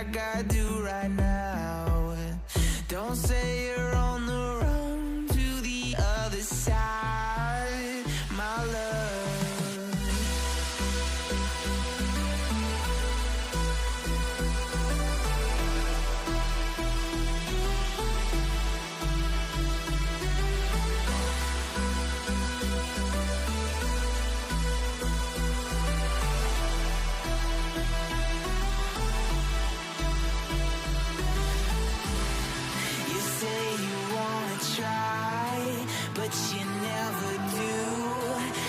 like I do right now. Don't say you're on the run to the other side, my love. But you never do.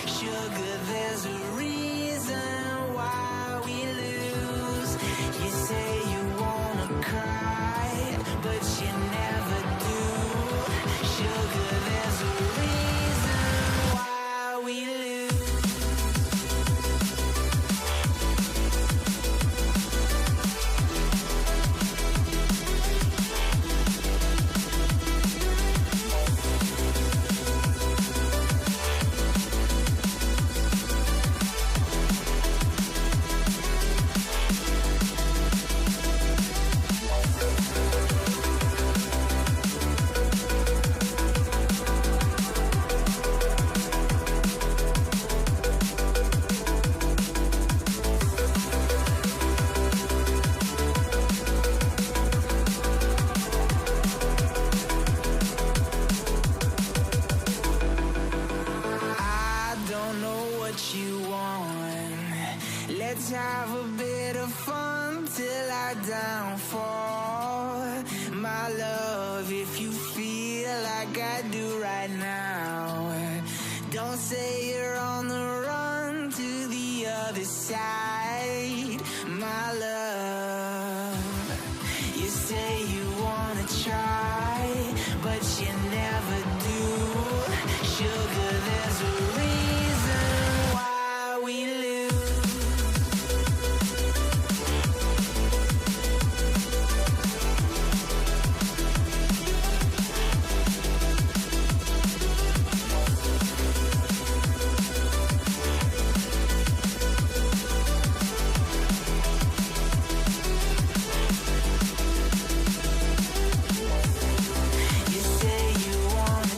Sugar, there's a reason why we lose. You say you wanna cry, but you never do. Sugar, there's a reason why we lose. Let's have a bit of fun till I downfall. My love, if you feel like I do right now, don't say you're on the run to the other side, my love. You say you wanna try, but you never do. Sugar, there's a reason why we lose. You say you wanna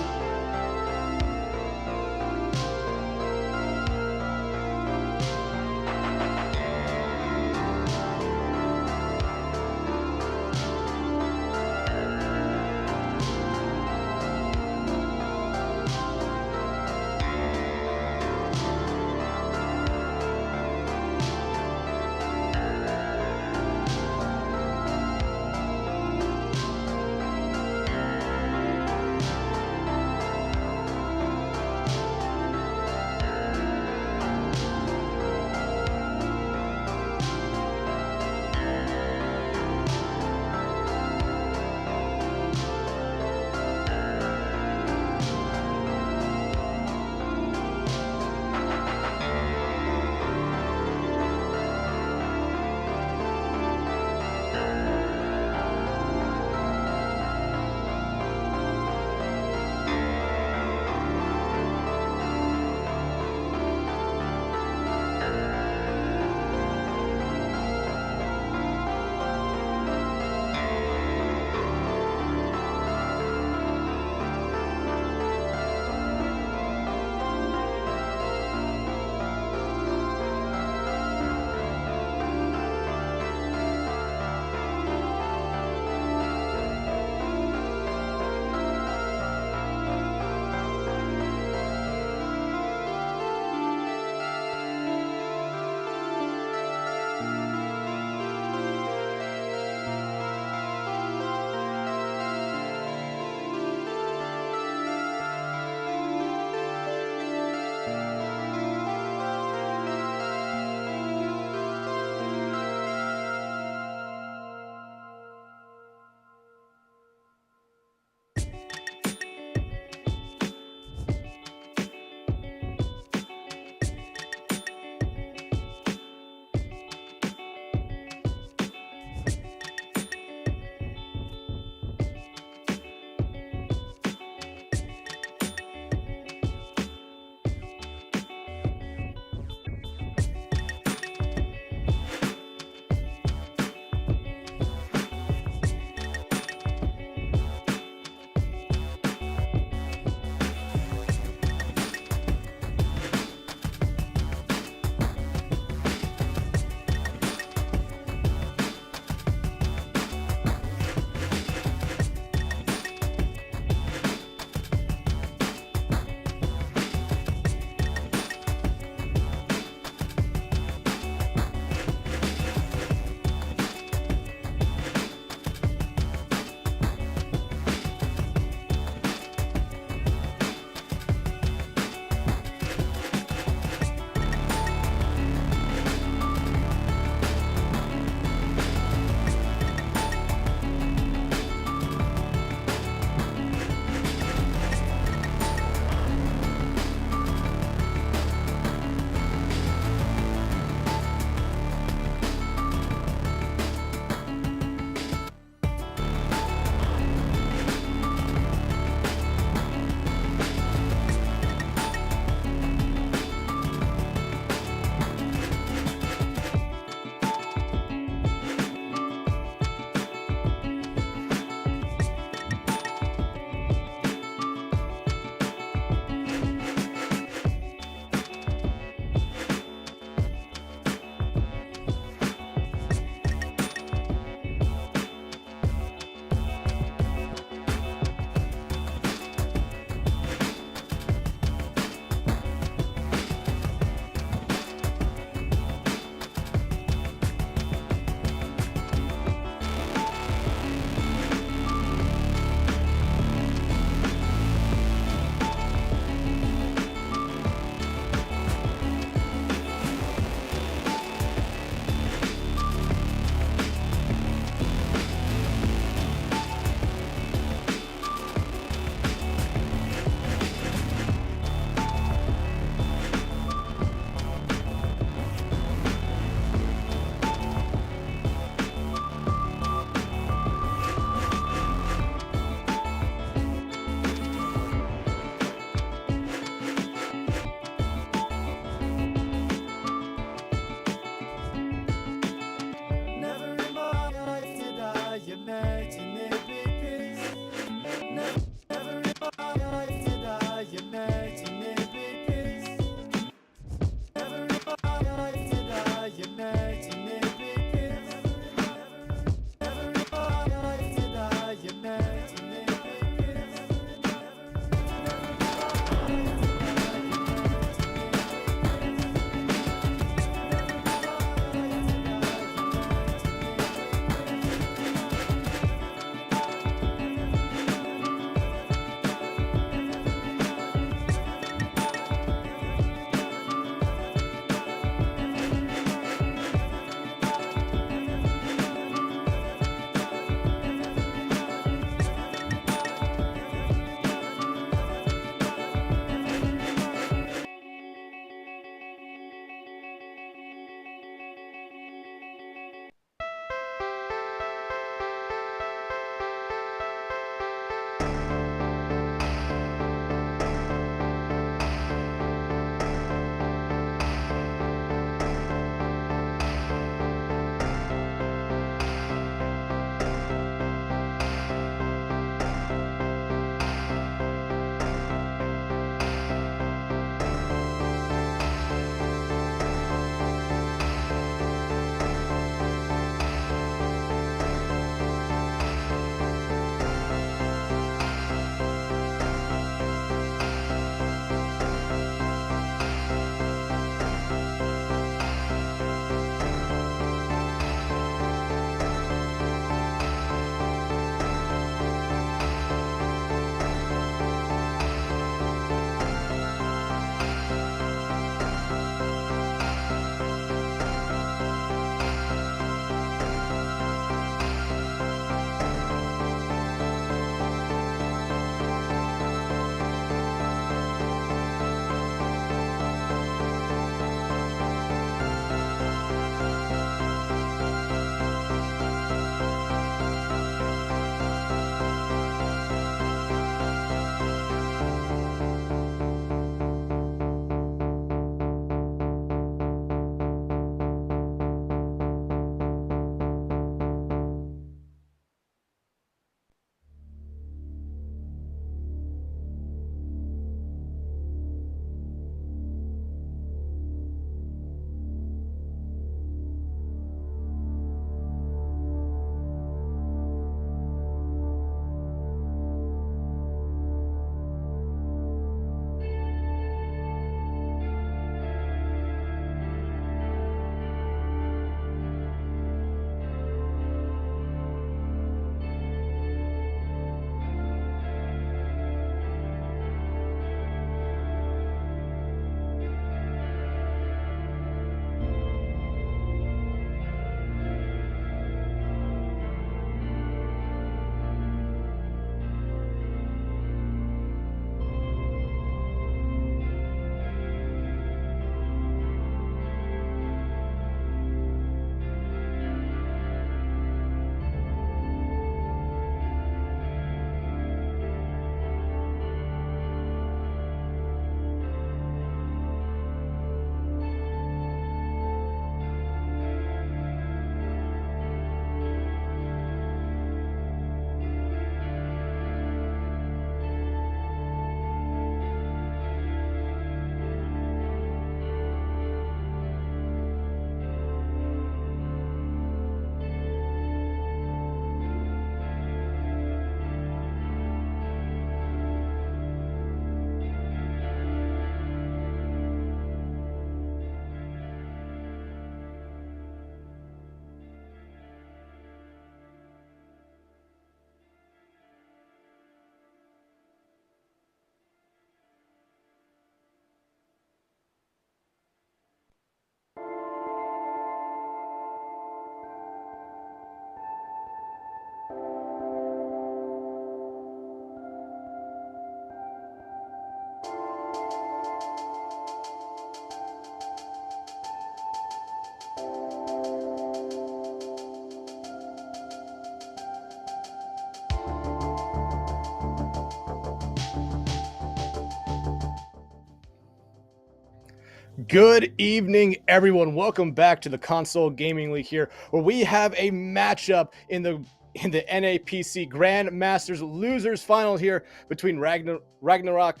Good evening, everyone. Welcome back to the Console Gaming League here, where we have a matchup in the NAPC Grandmasters Losers Final here between Ragnarok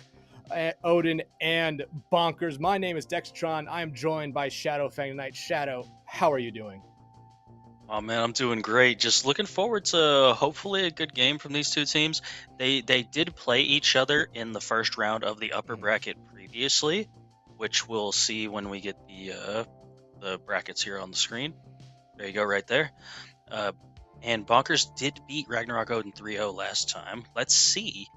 Odin and Bonkers. My name is Dextron. I am joined by Shadow Fang tonight. Shadow, how are you doing? Oh man, I'm doing great. Just looking forward to hopefully a good game from these two teams. They did play each other in the first round of the upper bracket previously, which we'll see when we get the brackets here on the screen. There you go, right there. And Bonkers did beat Ragnarok Odin 3-0 last time. Let's see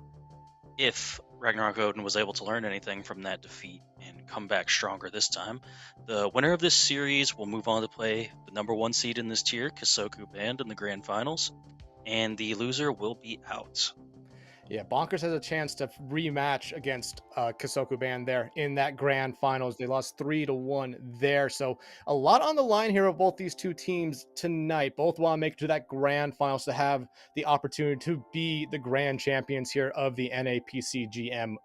if Ragnarok Odin was able to learn anything from that defeat and come back stronger this time. The winner of this series will move on to play the number 1 seed in this tier, Kisoku Band, in the grand finals, and the loser will be out. Yeah, Bonkers has a chance to rematch against Kisoku Band there in that grand finals. They lost 3-1 there. So a lot on the line here of both these two teams tonight. Both want to make it to that grand finals to have the opportunity to be the grand champions here of the NAPC GM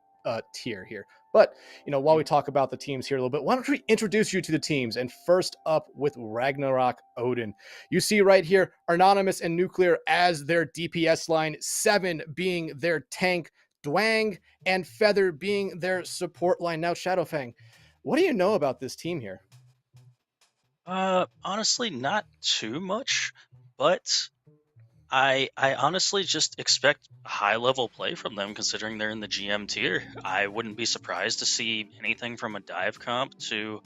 tier here. But, while we talk about the teams here a little bit, why don't we introduce you to the teams? And first up with Ragnarok Odin. You see right here, Anonymous and Nuclear as their DPS line, 7 being their tank, Dwang and Feather being their support line. Now, Shadowfang, what do you know about this team here? Honestly, not too much, but I honestly just expect high level play from them considering they're in the GM tier. I wouldn't be surprised to see anything from a dive comp to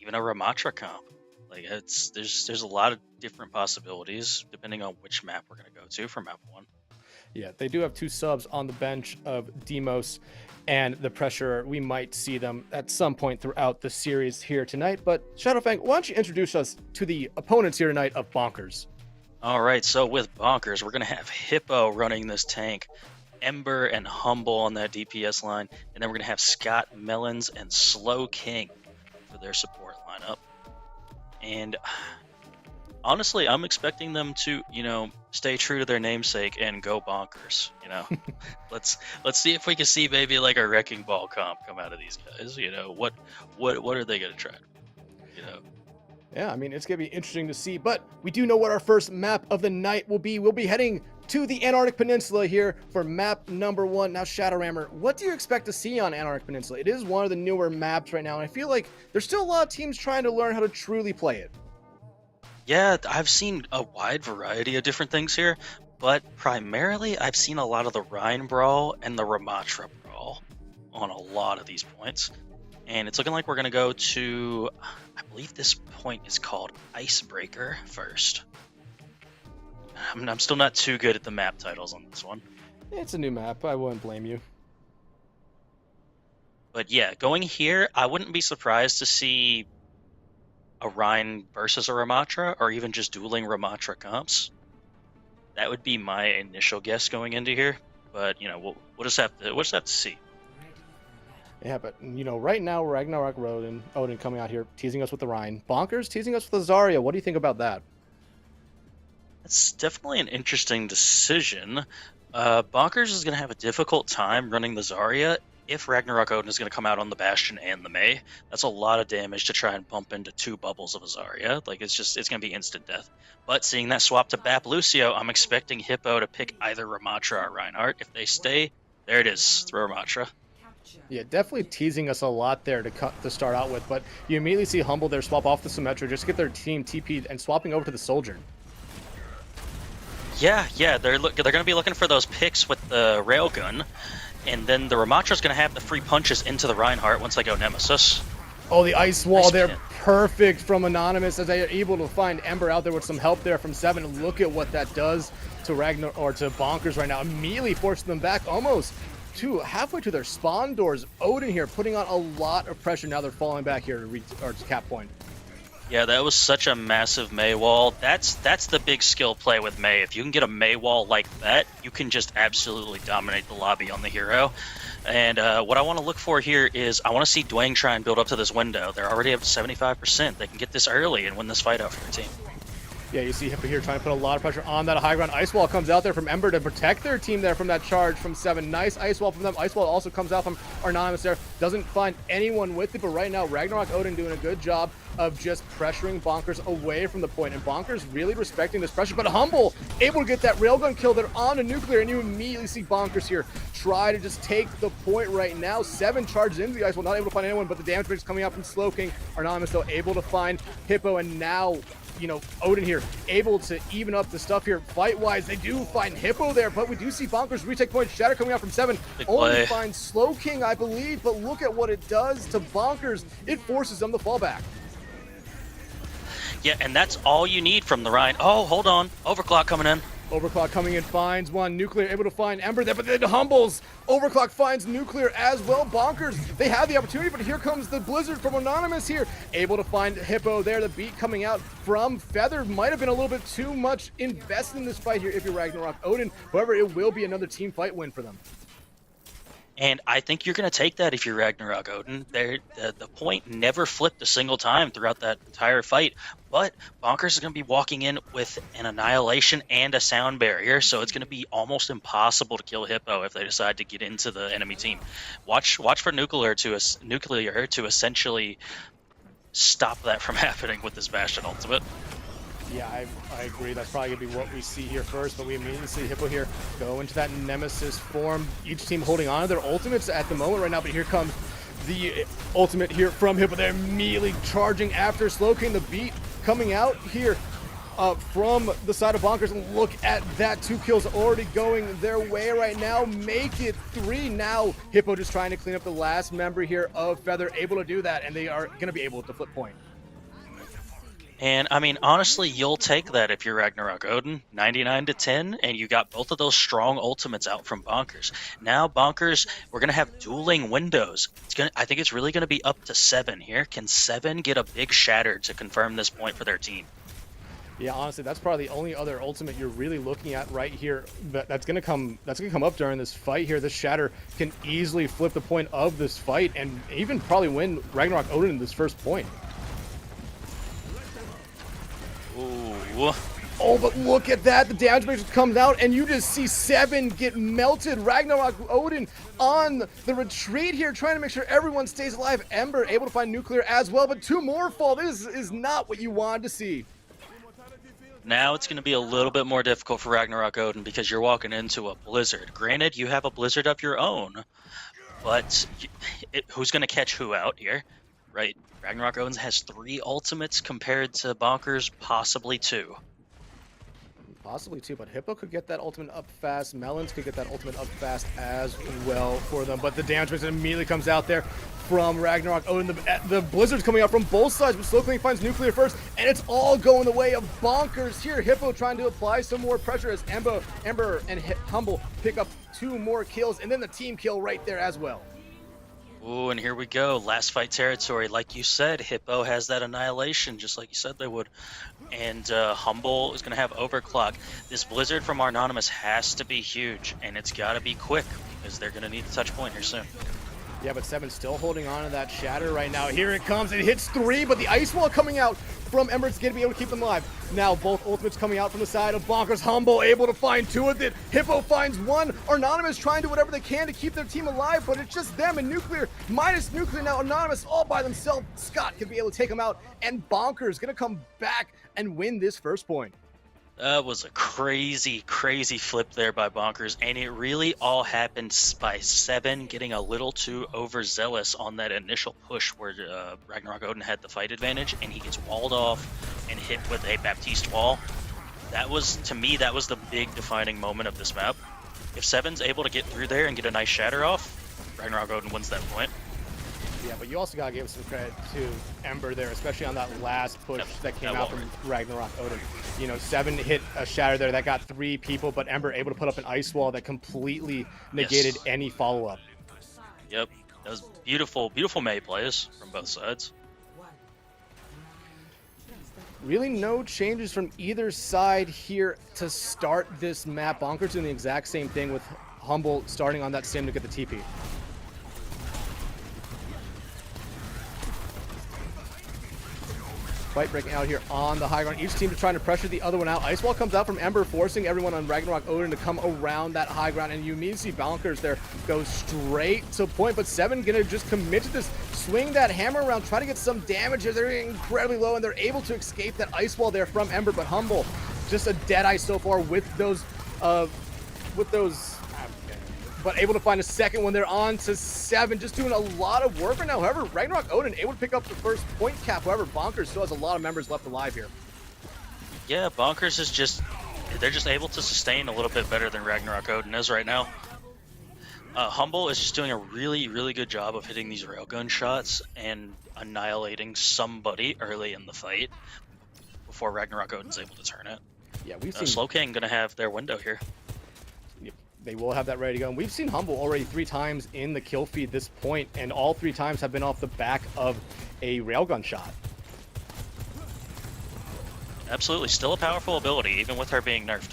even a Ramatra comp. Like there's a lot of different possibilities depending on which map we're gonna go to for map 1. Yeah, they do have 2 subs on the bench of Demos and the Pressure. We might see them at some point throughout the series here tonight. But Shadowfang, why don't you introduce us to the opponents here tonight of Bonkers? All right, so with Bonkers, we're gonna have Hippo running this tank, Ember and Humble on that DPS line, and then we're gonna have Scott Melons and Slow King for their support lineup. And honestly, I'm expecting them to, stay true to their namesake and go bonkers. Let's see if we can see maybe like a wrecking ball comp come out of these guys. What are they gonna try? Yeah, I mean, it's going to be interesting to see, but we do know what our first map of the night will be. We'll be heading to the Antarctic Peninsula here for map number 1. Now, Shadowrammer, what do you expect to see on Antarctic Peninsula? It is one of the newer maps right now, and I feel like there's still a lot of teams trying to learn how to truly play it. Yeah, I've seen a wide variety of different things here, but primarily I've seen a lot of the Rhine Brawl and the Ramatra Brawl on a lot of these points. And it's looking like we're going to go to, I believe this point is called Icebreaker first. I'm still not too good at the map titles on this one. It's a new map. I wouldn't blame you. But yeah, going here, I wouldn't be surprised to see a Rhine versus a Ramatra, or even just dueling Ramatra comps. That would be my initial guess going into here. But, we'll just have to see. Yeah, but, right now, Ragnarok Odin coming out here, teasing us with the Rhine. Bonkers teasing us with the Zarya. What do you think about that? That's definitely an interesting decision. Bonkers is going to have a difficult time running the Zarya if Ragnarok Odin is going to come out on the Bastion and the Mei. That's a lot of damage to try and bump into 2 bubbles of a Zarya. Like, it's going to be instant death. But seeing that swap to Bap Lucio, I'm expecting Hippo to pick either Ramatra or Reinhardt. If they stay, there it is, throw Ramatra. Yeah, definitely teasing us a lot there to start out with, but you immediately see Humble there swap off the Symmetra just to get their team TP'd and swapping over to the Soldier. Yeah, they're going to be looking for those picks with the Railgun, and then the Ramatra's going to have the free punches into the Reinhardt once they go Nemesis. Oh, the ice wall nice there, pin. Perfect from Anonymous as they are able to find Ember out there with some help there from 7. Look at what that does to Bonkers right now, immediately forcing them back almost to halfway to their spawn doors. Odin here putting on a lot of pressure. Now they're falling back here to cap point. Yeah, that was such a massive Mei wall. That's the big skill play with Mei. If you can get a Mei wall like that, you can just absolutely dominate the lobby on the hero. And what I want to look for here is I want to see Dwayne try and build up to this window. They're already up to 75%. They can get this early and win this fight out for their team. Yeah, you see Hippo here trying to put a lot of pressure on that high ground. Ice Wall comes out there from Ember to protect their team there from that charge from 7. Nice Ice Wall from them. Ice Wall also comes out from Anonymous there. Doesn't find anyone with it, but right now Ragnarok Odin doing a good job of just pressuring Bonkers away from the point, and Bonkers really respecting this pressure, but Humble able to get that railgun kill there on a nuclear, and you immediately see Bonkers here try to just take the point right now. 7 charges into the Ice Wall, not able to find anyone, but the damage is coming out from Slowking. Anonymous though able to find Hippo, and now Odin here able to even up the stuff here fight-wise. They do find Hippo there, but we do see Bonkers retake point. Shatter coming out from 7. Only finds Slowking, I believe, but look at what it does to Bonkers. It forces them to fall back. Yeah, and that's all you need from the Rhine. Oh, hold on. Overclock coming in. Overclock coming in, finds one. Nuclear able to find Ember there, but then Humbles. Overclock finds Nuclear as well. Bonkers, they have the opportunity, but here comes the Blizzard from Anonymous here. Able to find Hippo there. The beat coming out from Feather might have been a little bit too much invested in this fight here if you're Ragnarok Odin. However, it will be another team fight win for them. And I think you're going to take that if you're Ragnarok Odin. The point never flipped a single time throughout that entire fight, but Bonkers is going to be walking in with an Annihilation and a Sound Barrier, so it's going to be almost impossible to kill Hippo if they decide to get into the enemy team. Watch for Nuclear to essentially stop that from happening with this Bastion ultimate. Yeah, I agree. That's probably going to be what we see here first, but we immediately see Hippo here go into that Nemesis form. Each team holding on to their ultimates at the moment right now, but here comes the ultimate here from Hippo. They're immediately charging after Slowking. The beat coming out here from the side of Bonkers. And look at that. 2 kills already going their way right now. Make it 3 now. Hippo just trying to clean up the last member here of Feather. Able to do that, and they are going to be able to flip point. And I mean, honestly, you'll take that if you're Ragnarok Odin, 99-10, and you got both of those strong ultimates out from Bonkers. Now, Bonkers, we're gonna have dueling windows. I think it's really gonna be up to 7 here. Can 7 get a big shatter to confirm this point for their team? Yeah, honestly, that's probably the only other ultimate you're really looking at right here. That's gonna come up during this fight here. This shatter can easily flip the point of this fight and even probably win Ragnarok Odin in this first point. Ooh. Oh, but look at that. The damage matrix comes out, and you just see 7 get melted. Ragnarok Odin on the retreat here, trying to make sure everyone stays alive. Ember able to find Nuclear as well, but 2 more fall. This is not what you wanted to see. Now it's going to be a little bit more difficult for Ragnarok Odin because you're walking into a Blizzard. Granted, you have a Blizzard of your own, but who's going to catch who out here, right? Ragnarok Odin has 3 ultimates compared to Bonkers, possibly 2. Possibly 2, but Hippo could get that ultimate up fast. Melons could get that ultimate up fast as well for them. But the damage resistance immediately comes out there from Ragnarok Odin. The Blizzard's coming out from both sides, but Slowking finds Nuclear first, and it's all going the way of Bonkers here. Hippo trying to apply some more pressure as Ember and Humble pick up 2 more kills, and then the team kill right there as well. Ooh, and here we go. Last fight territory. Like you said, Hippo has that Annihilation, just like you said they would. And Humble is going to have Overclock. This Blizzard from Anonymous has to be huge, and it's got to be quick, because they're going to need the touch point here soon. Yeah, but 7 still holding on to that shatter right now. Here it comes. It hits 3, but the Ice Wall coming out from Ember's going to be able to keep them alive. Now both ultimates coming out from the side of Bonkers. Humble able to find 2 of it. Hippo finds 1. Anonymous trying to do whatever they can to keep their team alive, but it's just them and Nuclear. Minus Nuclear now. Anonymous all by themselves. Scott can be able to take them out, and Bonkers going to come back and win this first point. That was a crazy, crazy flip there by Bonkers, and it really all happened by 7 getting a little too overzealous on that initial push where Ragnarok Odin had the fight advantage, and he gets walled off and hit with a Baptiste wall. That was, to me, that was the big defining moment of this map. If 7's able to get through there and get a nice shatter off, Ragnarok Odin wins that point. Yeah, but you also gotta give some credit to Ember there, especially on that last push that came out from Ragnarok Odin. 7 hit a shatter there that got 3 people, but Ember able to put up an ice wall that completely negated any follow-up. Yep, that was beautiful, beautiful May plays from both sides. Really no changes from either side here to start this map. Bonkers doing the exact same thing with Humble starting on that sim to get the TP. Fight breaking out here on the high ground. Each team is trying to pressure the other one out. Ice Wall comes out from Ember, forcing everyone on Ragnarok Odin to come around that high ground. And you immediately see Bonkers there go straight to point. But 7 gonna just commit to this, swing that hammer around, try to get some damage. They're incredibly low, and they're able to escape that Ice Wall there from Ember. But Humble, just a dead eye so far with those but able to find a second when they're on to 7, just doing a lot of work right now. However, Ragnarok Odin able to pick up the first point cap. However, Bonkers still has a lot of members left alive here. Yeah, Bonkers is they're just able to sustain a little bit better than Ragnarok Odin is right now. Humble is just doing a really, really good job of hitting these railgun shots and annihilating somebody early in the fight before Ragnarok Odin's able to turn it. Yeah, we've seen Slowking gonna have their window here. They will have that ready to go. And we've seen Humble already 3 times in the kill feed this point, and all 3 times have been off the back of a railgun shot. Absolutely, still a powerful ability, even with her being nerfed.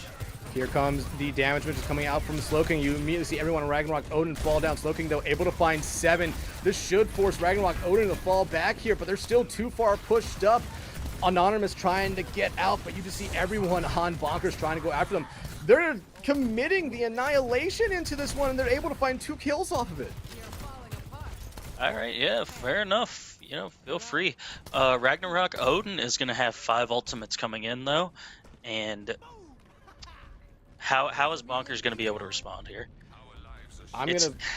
Here comes the damage which is coming out from Slowking. You immediately see everyone on Ragnarok Odin fall down. Slowking, though, able to find 7. This should force Ragnarok Odin to fall back here, but they're still too far pushed up. Anonymous trying to get out, but you just see everyone on Bonkers trying to go after them. They're committing the annihilation into this one, and they're able to find 2 kills off of it. All right, yeah, fair enough. You know, feel free. Ragnarok Odin is going to have 5 ultimates coming in, though. And how is Bonkers going to be able to respond here?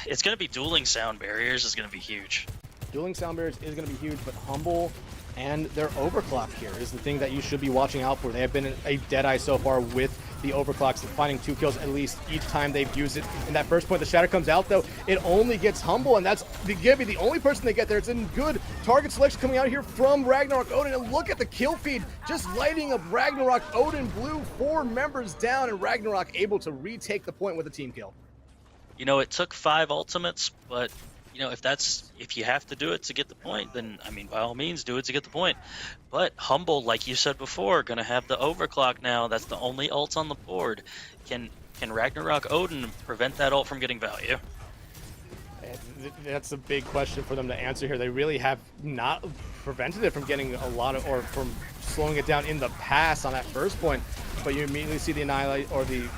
It's going to be dueling sound barriers is going to be huge. Dueling sound barriers is going to be huge, but Humble and their overclock here is the thing that you should be watching out for. They have been a dead eye so far with the overclocks, finding 2 kills at least each time they've used it. In that first point, the shatter comes out, though. It only gets Humble, and that's the only person they get there. It's in good target selection coming out here from Ragnarok Odin. And look at the kill feed, just lighting up Ragnarok Odin blue, 4 members down, and Ragnarok able to retake the point with a team kill. You know, it took 5 ultimates, but you know, if you have to do it to get the point, then I mean, by all means, do it to get the point. But Humble, like you said before, gonna have the overclock now. That's the only ult on the board. Can Ragnarok Odin prevent that ult from getting value? That's a big question for them to answer here. They really have not prevented it from getting a lot of, or from slowing it down in the past on that first point. But you immediately see the annihilate or the.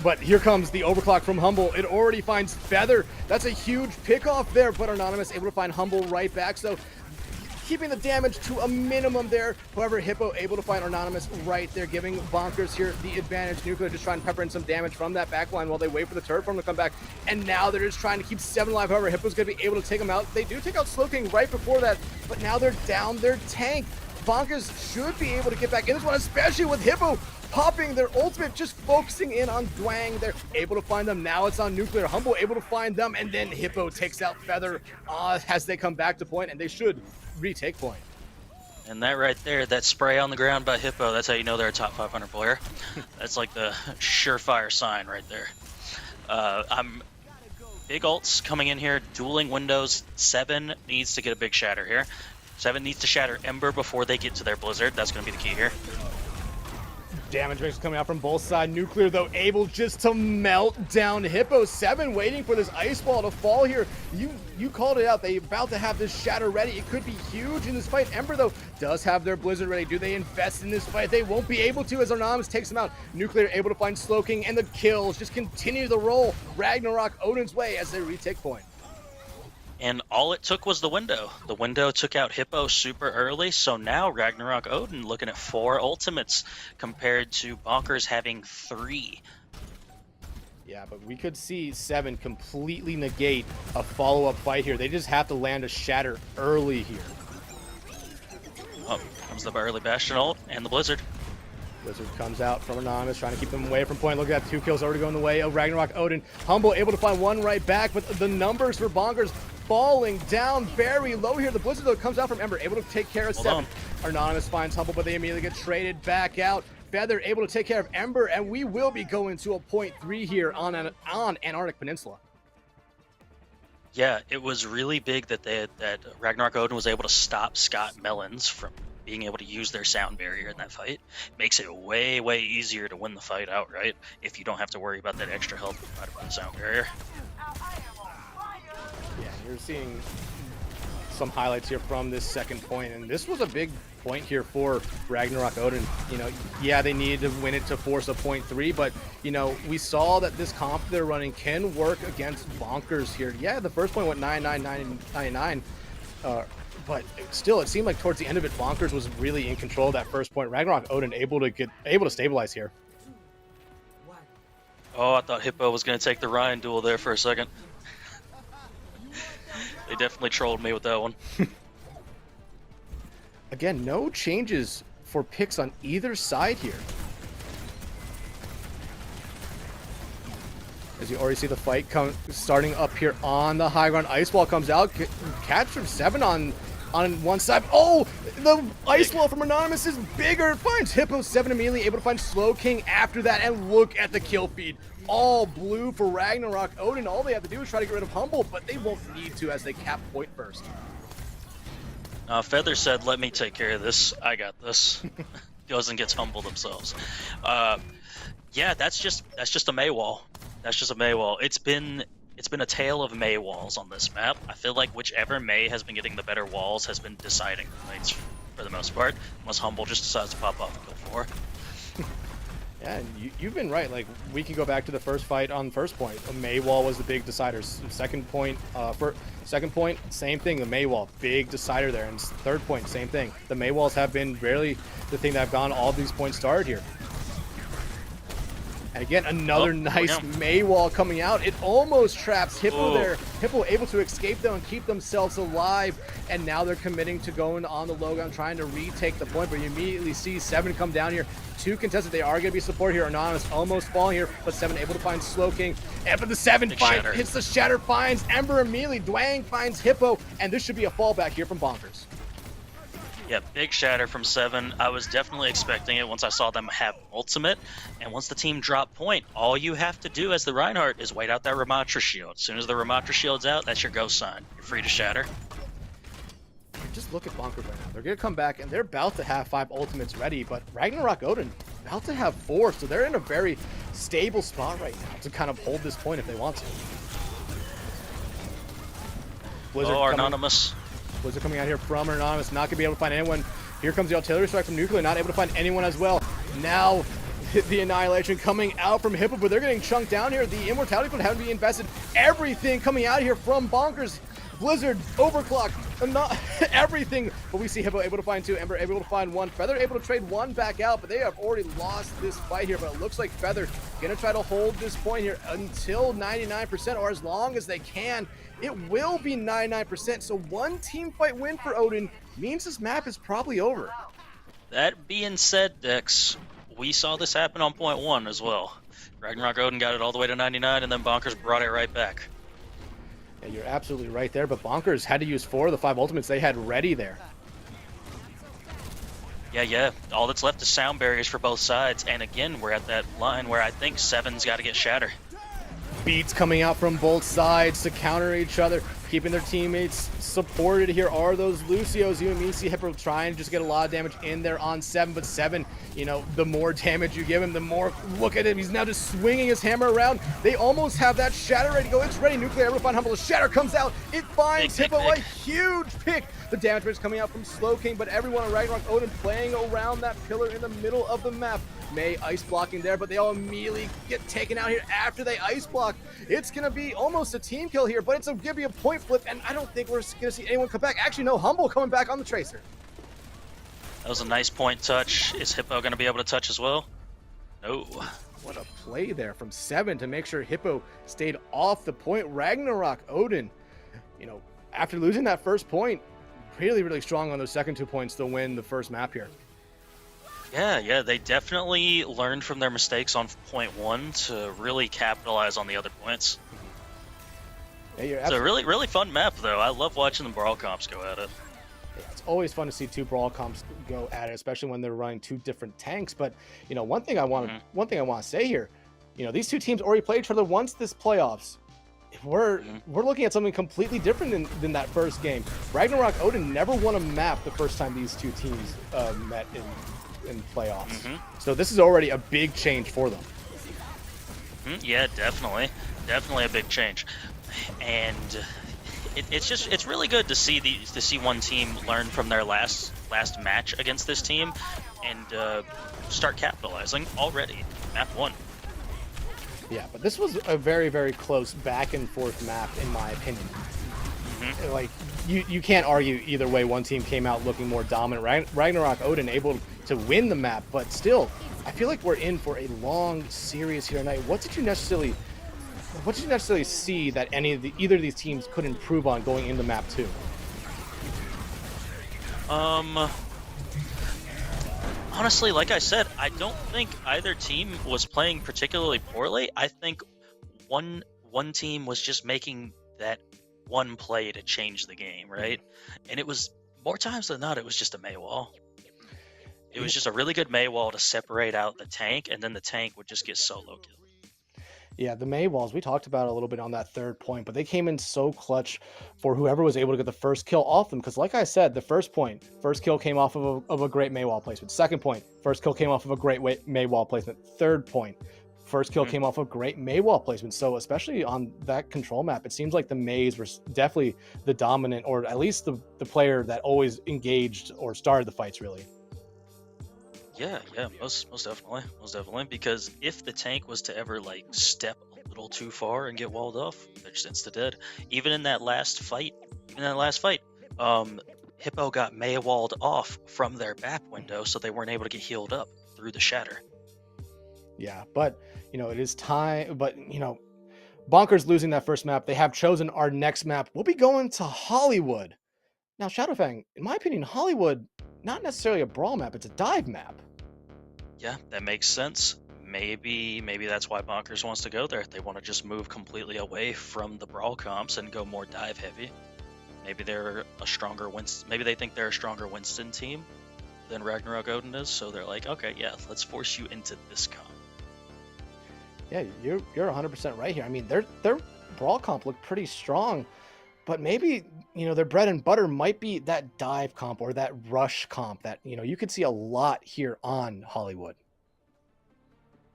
But here comes the overclock from Humble. It already finds Feather. That's a huge pick off there, but Anonymous able to find Humble right back. So keeping the damage to a minimum there. However, Hippo able to find Anonymous right there, giving Bonkers here the advantage. Nuclear just trying to pepper in some damage from that backline while they wait for the turret farm to come back. And now they're just trying to keep 7 alive. However, Hippo's going to be able to take them out. They do take out Slowking right before that, but now they're down their tank. Bonkers should be able to get back in this one, especially with Hippo popping their ultimate, just focusing in on Dwang. They're able to find them. Now it's on Nuclear. Humble able to find them, and then Hippo takes out Feather as they come back to point, and they should retake point. And that right there, that spray on the ground by Hippo, that's how you know they're a top 500 player. That's like the surefire sign right there. Big ults coming in here, dueling windows. 7 needs to get a big shatter here. 7 needs to shatter Ember before they get to their Blizzard. That's going to be the key here. Damage mix coming out from both sides. Nuclear, though, able just to melt down Hippo. 7 waiting for this ice ball to fall here. You called it out. They about to have this shatter ready. It could be huge in this fight. Ember, though, does have their Blizzard ready. Do they invest in this fight? They won't be able to as Anonymous takes them out. Nuclear able to find Slowking, and the kills just continue to roll Ragnarok Odin's way as they retake point. And all it took was the window. The window took out Hippo super early, so now Ragnarok Odin looking at 4 ultimates compared to Bonkers having 3. Yeah, but we could see 7 completely negate a follow-up fight here. They just have to land a shatter early here. Oh, comes the early Bastion ult and the Blizzard. Blizzard comes out from Anonymous, trying to keep them away from point. Look at that, 2 kills already going the way of Ragnarok Odin. Humble able to find 1 right back, but the numbers for Bonkers falling down very low here. The Blizzard, though, comes out from Ember, able to take care of 7. Anonymous finds Humble, but they immediately get traded back out. Feather able to take care of Ember, and we will be going to a point 3 here on Antarctic Peninsula. Yeah, it was really big that that Ragnarok Odin was able to stop Scott Mellons from being able to use their sound barrier in that fight. Makes it way, way easier to win the fight outright if you don't have to worry about that extra health provided by the sound barrier. Yeah, you're seeing some highlights here from this second point, and this was a big point here for Ragnarok Odin. You know, yeah, they needed to win it to force a point 3, but you know, we saw that this comp they're running can work against Bonkers here. Yeah, the first point went 9-9-9-9-9, but still, it seemed like towards the end of it, Bonkers was really in control of that first point. Ragnarok Odin able to stabilize here. Oh, I thought Hippo was going to take the Ryan duel there for a second. They definitely trolled me with that one. Again, no changes for picks on either side here. As you already see the fight starting up here on the high ground. Ice Wall comes out. Catch from 7 on one side. Oh, the Ice Wall from Anonymous is bigger. Finds Hippo. 7 immediately able to find Slow King after that. And look at the kill feed. All blue for Ragnarok Odin. All they have to do is try to get rid of Humble, but they won't need to as they cap point first. Feather said, let me take care of this. I got this. Goes and gets Humble themselves. Yeah, that's just a May wall. That's just a May wall. It's been a tale of May walls on this map. I feel like whichever May has been getting the better walls has been deciding the fights for the most part, unless Humble just decides to pop off and go for. Yeah, and you've been right. Like, we can go back to the first fight on first point. A May wall was the big decider. Second point, same thing. The May wall, big decider there. And third point, same thing. The May walls have been really the thing that have gone all these points started here. And again, another nice May wall coming out. It almost traps Hippo there. Hippo able to escape though and keep themselves alive. And now they're committing to going on the low ground, trying to retake the point. But you immediately see 7 come down here. 2 contested. They are going to be supported here. Anonymous almost falling here, but 7 able to find Slow King. And but the 7 hits the Shatter, finds Ember immediately. Dwang finds Hippo. And this should be a fallback here from Bonkers. Yeah, big Shatter from 7. I was definitely expecting it once I saw them have ultimate. And once the team drop point, all you have to do as the Reinhardt is wait out that Ramatra shield. As soon as the Ramatra shield's out, that's your go sign. You're free to Shatter. Just look at Bonkers right now. They're going to come back, and they're about to have 5 ultimates ready, but Ragnarok Odin about to have 4, so they're in a very stable spot right now to kind of hold this point if they want to. Blizzard Anonymous. Blizzard coming out here from Anonymous, not going to be able to find anyone. Here comes the artillery strike from Nuclear, not able to find anyone as well. Now, the Annihilation coming out from Hippo, but they're getting chunked down here. The Immortality Code having to be invested. Everything coming out here from Bonkers. Blizzard, Overclock, everything. But we see Hippo able to find 2, Ember able to find 1, Feather able to trade 1 back out, but they have already lost this fight here. But it looks like Feather gonna try to hold this point here until 99%, or as long as they can. It will be 99%, so 1 team fight win for Odin means this map is probably over. That being said, Dex, we saw this happen on point 1 as well. Ragnarok Odin got it all the way to 99, and then Bonkers brought it right back. Yeah, you're absolutely right there, but Bonkers had to use 4 of the 5 ultimates they had ready there. Yeah. All that's left is sound barriers for both sides, and again, we're at that line where I think 7's got to get Shatter. Beats coming out from both sides to counter each other, keeping their teammates supported. Here are those Lucios. You and me see Hippo trying to just get a lot of damage in there on 7, but 7, you know, the more damage you give him, the more, look at him, he's now just swinging his hammer around. They almost have that Shatter ready to go. It's ready. Nuclear able to find Humble. The Shatter comes out. It finds Hippo. A huge pick. The damage is coming out from Slow King, but everyone on Ragnarok Odin playing around that pillar in the middle of the map. May ice blocking there, but they all immediately get taken out here after they ice block. It's going to be almost a team kill here, but it's going to be a point flip, and I don't think we're going to see anyone come back. Actually, no, Humble coming back on the Tracer. That was a nice point touch. Is Hippo going to be able to touch as well? No. What a play there from 7 to make sure Hippo stayed off the point. Ragnarok Odin, you know, after losing that first point, really, really strong on those second 2 points to win the first map here. Yeah, they definitely learned from their mistakes on point 1 to really capitalize on the other points. Yeah, it's a really, really fun map, though. I love watching the brawl comps go at it. Yeah, it's always fun to see 2 brawl comps go at it, especially when they're running 2 different tanks. But you know, one thing I want to say here, you know, these 2 teams already played each other once this playoffs. We're looking at something completely different than that first game. Ragnarok Odin never won a map the first time these 2 teams met in playoffs. So this is already a big change for them. Yeah, definitely a big change. And it's really good to see one team learn from their last match against this team and start capitalizing already. Map 1. Yeah, but this was a very, very close back and forth map, in my opinion. Like, you can't argue either way. One team came out looking more dominant. Ragnarok Odin able to win the map, but still, I feel like we're in for a long series here tonight. What did you necessarily see that either of these teams could improve on going into map 2? Honestly, like I said, I don't think either team was playing particularly poorly. I think one team was just making that one play to change the game, right? And it was, more times than not, it was just a Mei wall. It was just a really good Mei wall to separate out the tank, and then the tank would just get solo killed. Yeah, the Mei walls, we talked about a little bit on that third point, but they came in so clutch for whoever was able to get the first kill off them. Because like I said, the first kill came off of a great Mei wall placement. Second point, first kill came off of a great Mei wall placement. Third point, first kill came off of great Mei wall placement. So especially on that control map, it seems like the Meis were definitely the dominant, or at least the player that always engaged or started the fights, really. Yeah, most definitely. Because if the tank was to ever like step a little too far and get walled off, they're just insta dead. Even in that last fight, Hippo got Mei walled off from their back window, so they weren't able to get healed up through the shatter. Yeah, but it is time. But Bonkers losing that first map. They have chosen our next map. We'll be going to Hollywood. Now, Shadowfang, in my opinion, Hollywood, not necessarily a brawl map, it's a dive map. Yeah, that makes sense. Maybe that's why Bonkers wants to go there. They want to just move completely away from the brawl comps and go more dive heavy. Maybe they're a stronger Winston. Maybe they think they're a stronger Winston team than Ragnarok Odin is. So they're like, okay, yeah, let's force you into this comp. Yeah, you're 100% right here. I mean, their brawl comp looked pretty strong. But maybe, their bread and butter might be that dive comp or that rush comp that, you could see a lot here on Hollywood.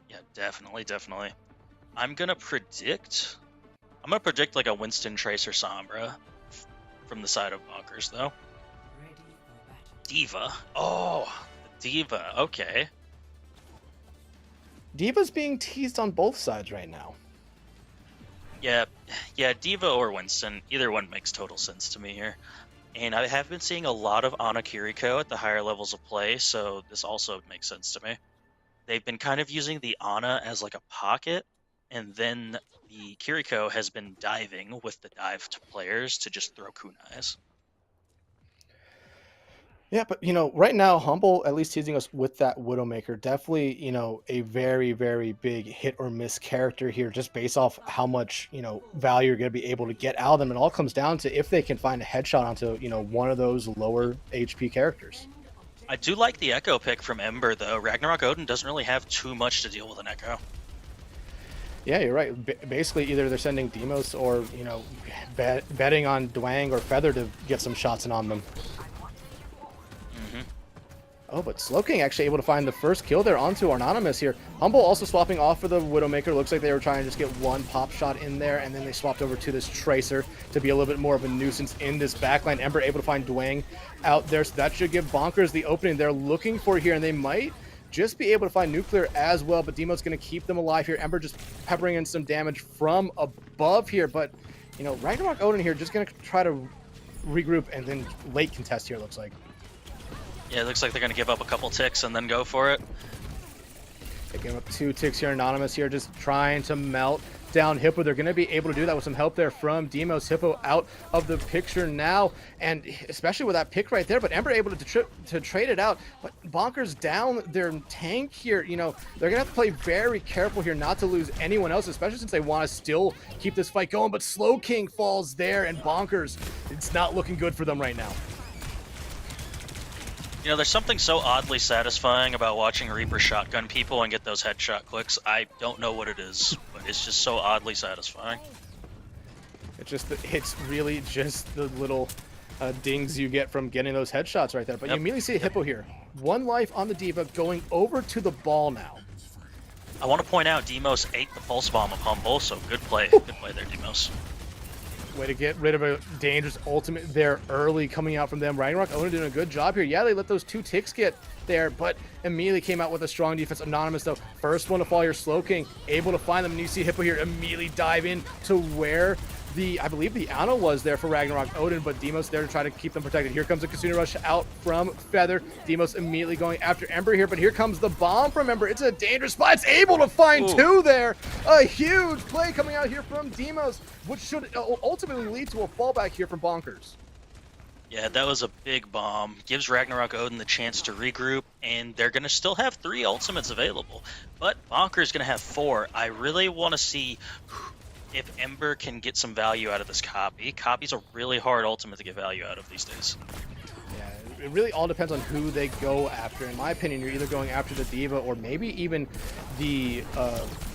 Yeah, definitely. I'm going to predict like a Winston Tracer Sombra from the side of Bonkers, though. Diva. Oh, Diva. Okay. Diva's being teased on both sides right now. Yeah, Diva or Winston, either one makes total sense to me here. And I have been seeing a lot of Ana Kiriko at the higher levels of play, so this also makes sense to me. They've been kind of using the Ana as like a pocket, and then the Kiriko has been diving with the dived players to just throw kunais. Yeah, but right now, Humble at least teasing us with that Widowmaker. Definitely, a very, very big hit or miss character here, just based off how much value you're going to be able to get out of them. It all comes down to if they can find a headshot onto one of those lower HP characters. I do like the Echo pick from Ember, though. Ragnarok Odin doesn't really have too much to deal with an Echo. Yeah, you're right. Basically, either they're sending Demos or betting on Dwang or Feather to get some shots in on them. Oh, but Slowking actually able to find the first kill there onto Anonymous here. Humble also swapping off for the Widowmaker. Looks like they were trying to just get one pop shot in there, and then they swapped over to this Tracer to be a little bit more of a nuisance in this backline. Ember able to find Dwang out there, so that should give Bonkers the opening they're looking for here, and they might just be able to find Nuclear as well, but Demo's going to keep them alive here. Ember just peppering in some damage from above here, but, Ragnarok Odin here just going to try to regroup and then late contest here, looks like. Yeah, it looks like they're going to give up a couple ticks and then go for it. They give up 2 ticks here. Anonymous here just trying to melt down Hippo. They're going to be able to do that with some help there from Demos. Hippo out of the picture now, and especially with that pick right there, but Ember able to trade it out. But Bonkers down their tank here. They're going to have to play very careful here not to lose anyone else, especially since they want to still keep this fight going. But Slowking falls there, and Bonkers, it's not looking good for them right now. There's something so oddly satisfying about watching Reaper shotgun people and get those headshot clicks. I don't know what it is, but it's just so oddly satisfying. It's really just the little dings you get from getting those headshots right there. But You immediately see a Hippo here. 1 life on the Diva, going over to the ball now. I want to point out Demos ate the pulse bomb of Humble, so good play. Good play there, Demos. Way to get rid of a dangerous ultimate there early coming out from them. Ragnarok Odin doing a good job here. Yeah, they let those 2 ticks get there, but immediately came out with a strong defense. Anonymous, though, first one to fall here. Slow King able to find them. And you see Hippo here immediately dive in to where I believe the Ano was there for Ragnarok Odin, but Demos there to try to keep them protected. Here comes a Kasuna Rush out from Feather. Demos immediately going after Ember here, but here comes the bomb from Ember. It's a dangerous spot. It's able to find 2 there. A huge play coming out here from Demos, which should ultimately lead to a fallback here from Bonkers. Yeah, that was a big bomb. Gives Ragnarok Odin the chance to regroup, and they're going to still have 3 ultimates available. But Bonkers going to have 4. I really want to see if Ember can get some value out of this copy. Copy's a really hard ultimate to get value out of these days. Yeah, it really all depends on who they go after. In my opinion, you're either going after the Diva or maybe even the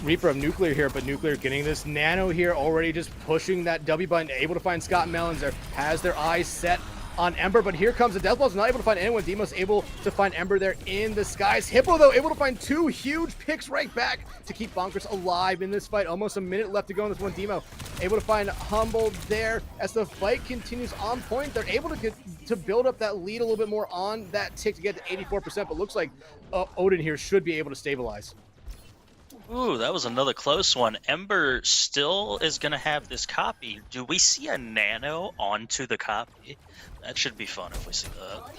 Reaper of Nuclear here, but Nuclear getting this Nano here, already just pushing that W button, able to find Scott Mellons there, has their eyes set on Ember, but here comes the Death Ball's not able to find anyone. Demos able to find Ember there in the skies. Hippo, though, able to find 2 huge picks right back to keep Bonkers alive in this fight. Almost a minute left to go in this one. Demo able to find Humble there as the fight continues on point. They're able to get to build up that lead a little bit more on that tick to get to 84%, but looks like Odin here should be able to stabilize. Ooh, that was another close one. Ember still is going to have this copy. Do we see a Nano onto the copy? That should be fun if we see that.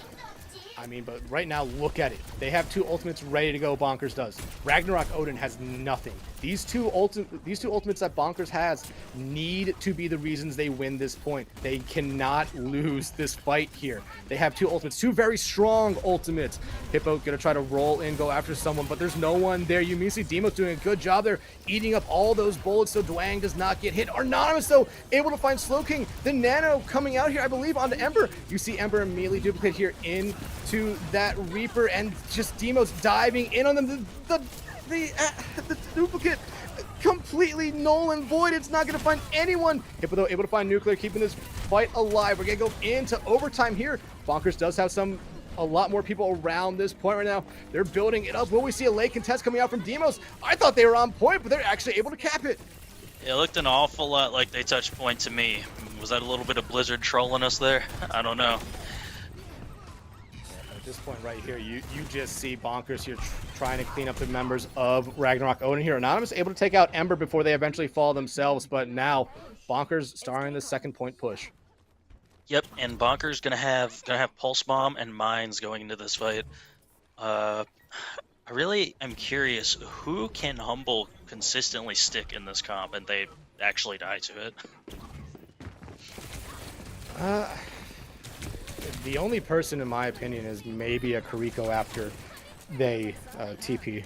I mean, but right now, look at it. They have 2 ultimates ready to go. Bonkers does. Ragnarok Odin has nothing. These two ultimates that Bonkers has need to be the reasons they win this point. They cannot lose this fight here. They have 2 ultimates, 2 very strong ultimates. Hippo gonna try to roll in, go after someone, but there's no one there. You may see Demo's doing a good job there, eating up all those bullets so Dwang does not get hit. Anonymous, though, able to find Slow King. The Nano coming out here, I believe, onto Ember. You see Ember immediately duplicate here into that Reaper, and just Demos diving in on them. The duplicate completely null and void. It's not going to find anyone. Hippo, though, able to find Nuclear, keeping this fight alive. We're going to go into overtime here. Bonkers does have a lot more people around this point right now. They're building it up. Will we see a late contest coming out from Demos? I thought they were on point, but they're actually able to cap it. It looked an awful lot like they touched point to me. Was that a little bit of Blizzard trolling us there? I don't know. At this point right here, you just see Bonkers here trying to clean up the members of Ragnarok Odin here. Anonymous able to take out Ember before they eventually fall themselves, but now Bonkers starting the 2nd point push. Yep, and Bonkers gonna have Pulse Bomb and Mines going into this fight. I really am curious, who can Humble consistently stick in this comp and they actually die to it? The only person, in my opinion, is maybe a Kariko after they TP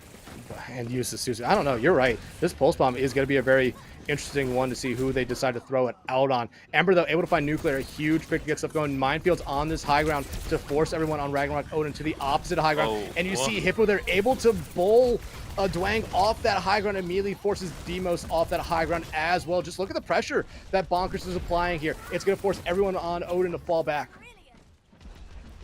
and use the Suzu. I don't know. You're right. This Pulse Bomb is going to be a very interesting one to see who they decide to throw it out on. Ember, though, able to find Nuclear, a huge pick to get stuff going. Minefields on this high ground to force everyone on Ragnarok Odin to the opposite high ground. And you see Hippo, they're able to bowl Dwang off that high ground, immediately forces Demos off that high ground as well. Just look at the pressure that Bonkers is applying here. It's going to force everyone on Odin to fall back.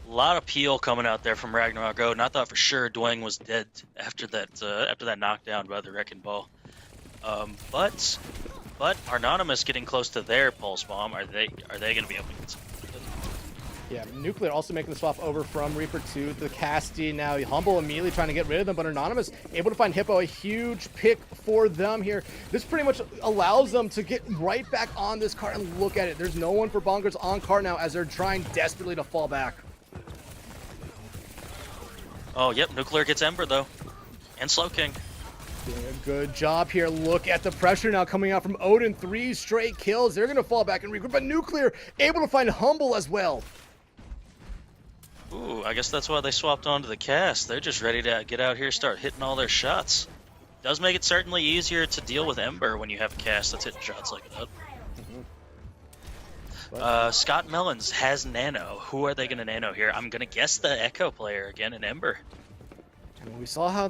A lot of peel coming out there from Ragnarok Odin. I thought for sure Dwang was dead after that knockdown by the Wrecking Ball. But Anonymous getting close to their Pulse Bomb. Are they going to be able to get something? Yeah, Nuclear also making the swap over from Reaper to the Casty. Now Humble immediately trying to get rid of them, but Anonymous able to find Hippo, a huge pick for them here. This pretty much allows them to get right back on this card, and look at it. There's no one for Bonkers on card now as they're trying desperately to fall back. Oh, yep, Nuclear gets Ember, though. And Slow King. Doing a good job here. Look at the pressure now coming out from Odin. 3 straight kills. They're going to fall back and regroup, but Nuclear able to find Humble as well. Ooh, I guess that's why they swapped onto the cast. They're just ready to get out here, start hitting all their shots. Does make it certainly easier to deal with Ember when you have a cast that's hitting shots like that. Scott Mellons has Nano. Who are they going to Nano here? I'm going to guess the Echo player again in Ember. We saw how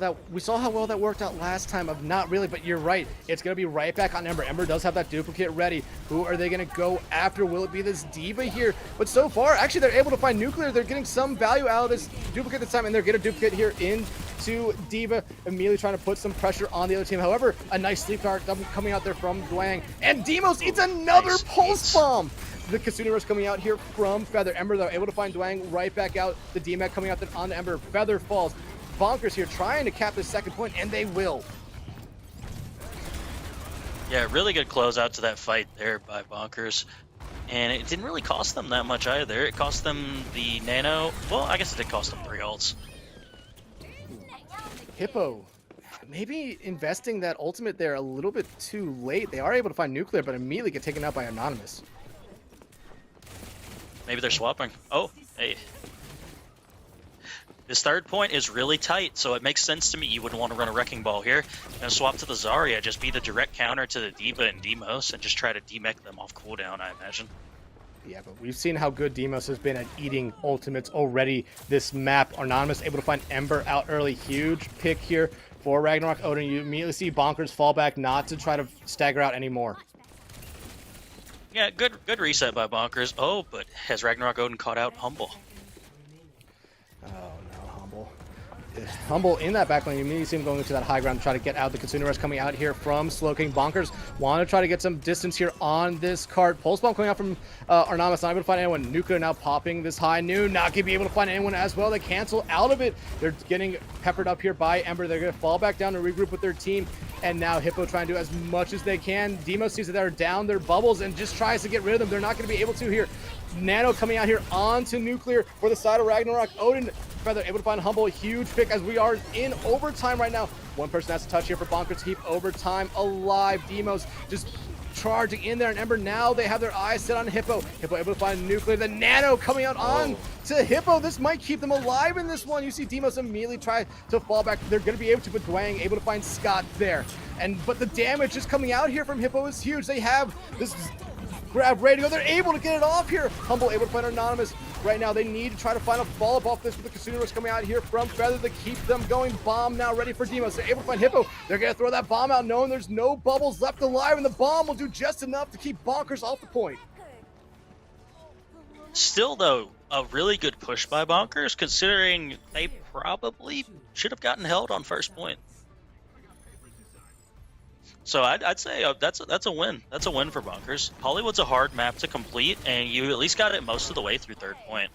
well that worked out last time. Of not really, but you're right. It's gonna be right back on Ember. Ember does have that duplicate ready. Who are they gonna go after? Will it be this Diva here? But so far, actually, they're able to find Nuclear. They're getting some value out of this duplicate this time, and they're getting a duplicate here in to D.Va, immediately trying to put some pressure on the other team. However, a nice sleep dart coming out there from Dwang, and Demos eats another Nice pulse bomb. The Kasuna Rush coming out here from Feather. Ember, though, able to find Dwang right back out. The DMAC coming out there on Ember. Feather falls. Bonkers here trying to cap this second point, and they will. Yeah, really good closeout to that fight there by Bonkers. And it didn't really cost them that much either. It cost them the nano. Well, I guess it did cost them 3 ults. Hippo, maybe investing that ultimate there a little bit too late. They are able to find Nuclear, but immediately get taken out by Anonymous. Maybe they're swapping. Oh, hey. This third point is really tight, so it makes sense to me you wouldn't want to run a Wrecking Ball here. And swap to the Zarya, just be the direct counter to the D.Va and Demos, and just try to demech them off cooldown, I imagine. Yeah, but we've seen how good Demos has been at eating ultimates already this map. Anonymous able to find Ember out early. Huge pick here for Ragnarok Odin. You immediately see Bonkers fall back, not to try to stagger out anymore. Yeah, good reset by Bonkers. Oh, but has Ragnarok Odin caught out Humble? Oh no, Humble. Humble in that backline. You immediately see him going into that high ground to try to get out. The Kasuna Rush coming out here from Slowking. Bonkers want to try to get some distance here on this cart. Pulse Bomb coming out from Arnamis, not able to find anyone. Nuka now popping this high noon, not going to be able to find anyone as well. They cancel out of it. They're getting peppered up here by Ember. They're going to fall back down to regroup with their team. And now Hippo trying to do as much as they can. Demo sees that they're down their bubbles and just tries to get rid of them. They're not going to be able to here. Nano coming out here onto Nuclear for the side of Ragnarok. Odin, Feather able to find Humble. Huge pick as we are in overtime right now. One person has to touch here for Bonkers to keep overtime alive. Demos just charging in there, and Ember now they have their eyes set on Hippo. Hippo able to find Nuclear. The Nano coming out on to Hippo. This might keep them alive in this one. You see Demos immediately try to fall back. They're going to be able to, but Dwang able to find Scott there. But the damage just coming out here from Hippo is huge. They have this grab ready to go. They're able to get it off here. Humble able to find Anonymous. Right now, they need to try to find a follow-up off this with the Kasuna Rush coming out here from Feather to keep them going. Bomb now ready for Demos. They're able to find Hippo. They're going to throw that bomb out knowing there's no bubbles left alive, and the bomb will do just enough to keep Bonkers off the point. Still, though, a really good push by Bonkers, considering they probably should have gotten held on first point. So I'd say that's a win. That's a win for Bonkers. Hollywood's a hard map to complete, and you at least got it most of the way through third point.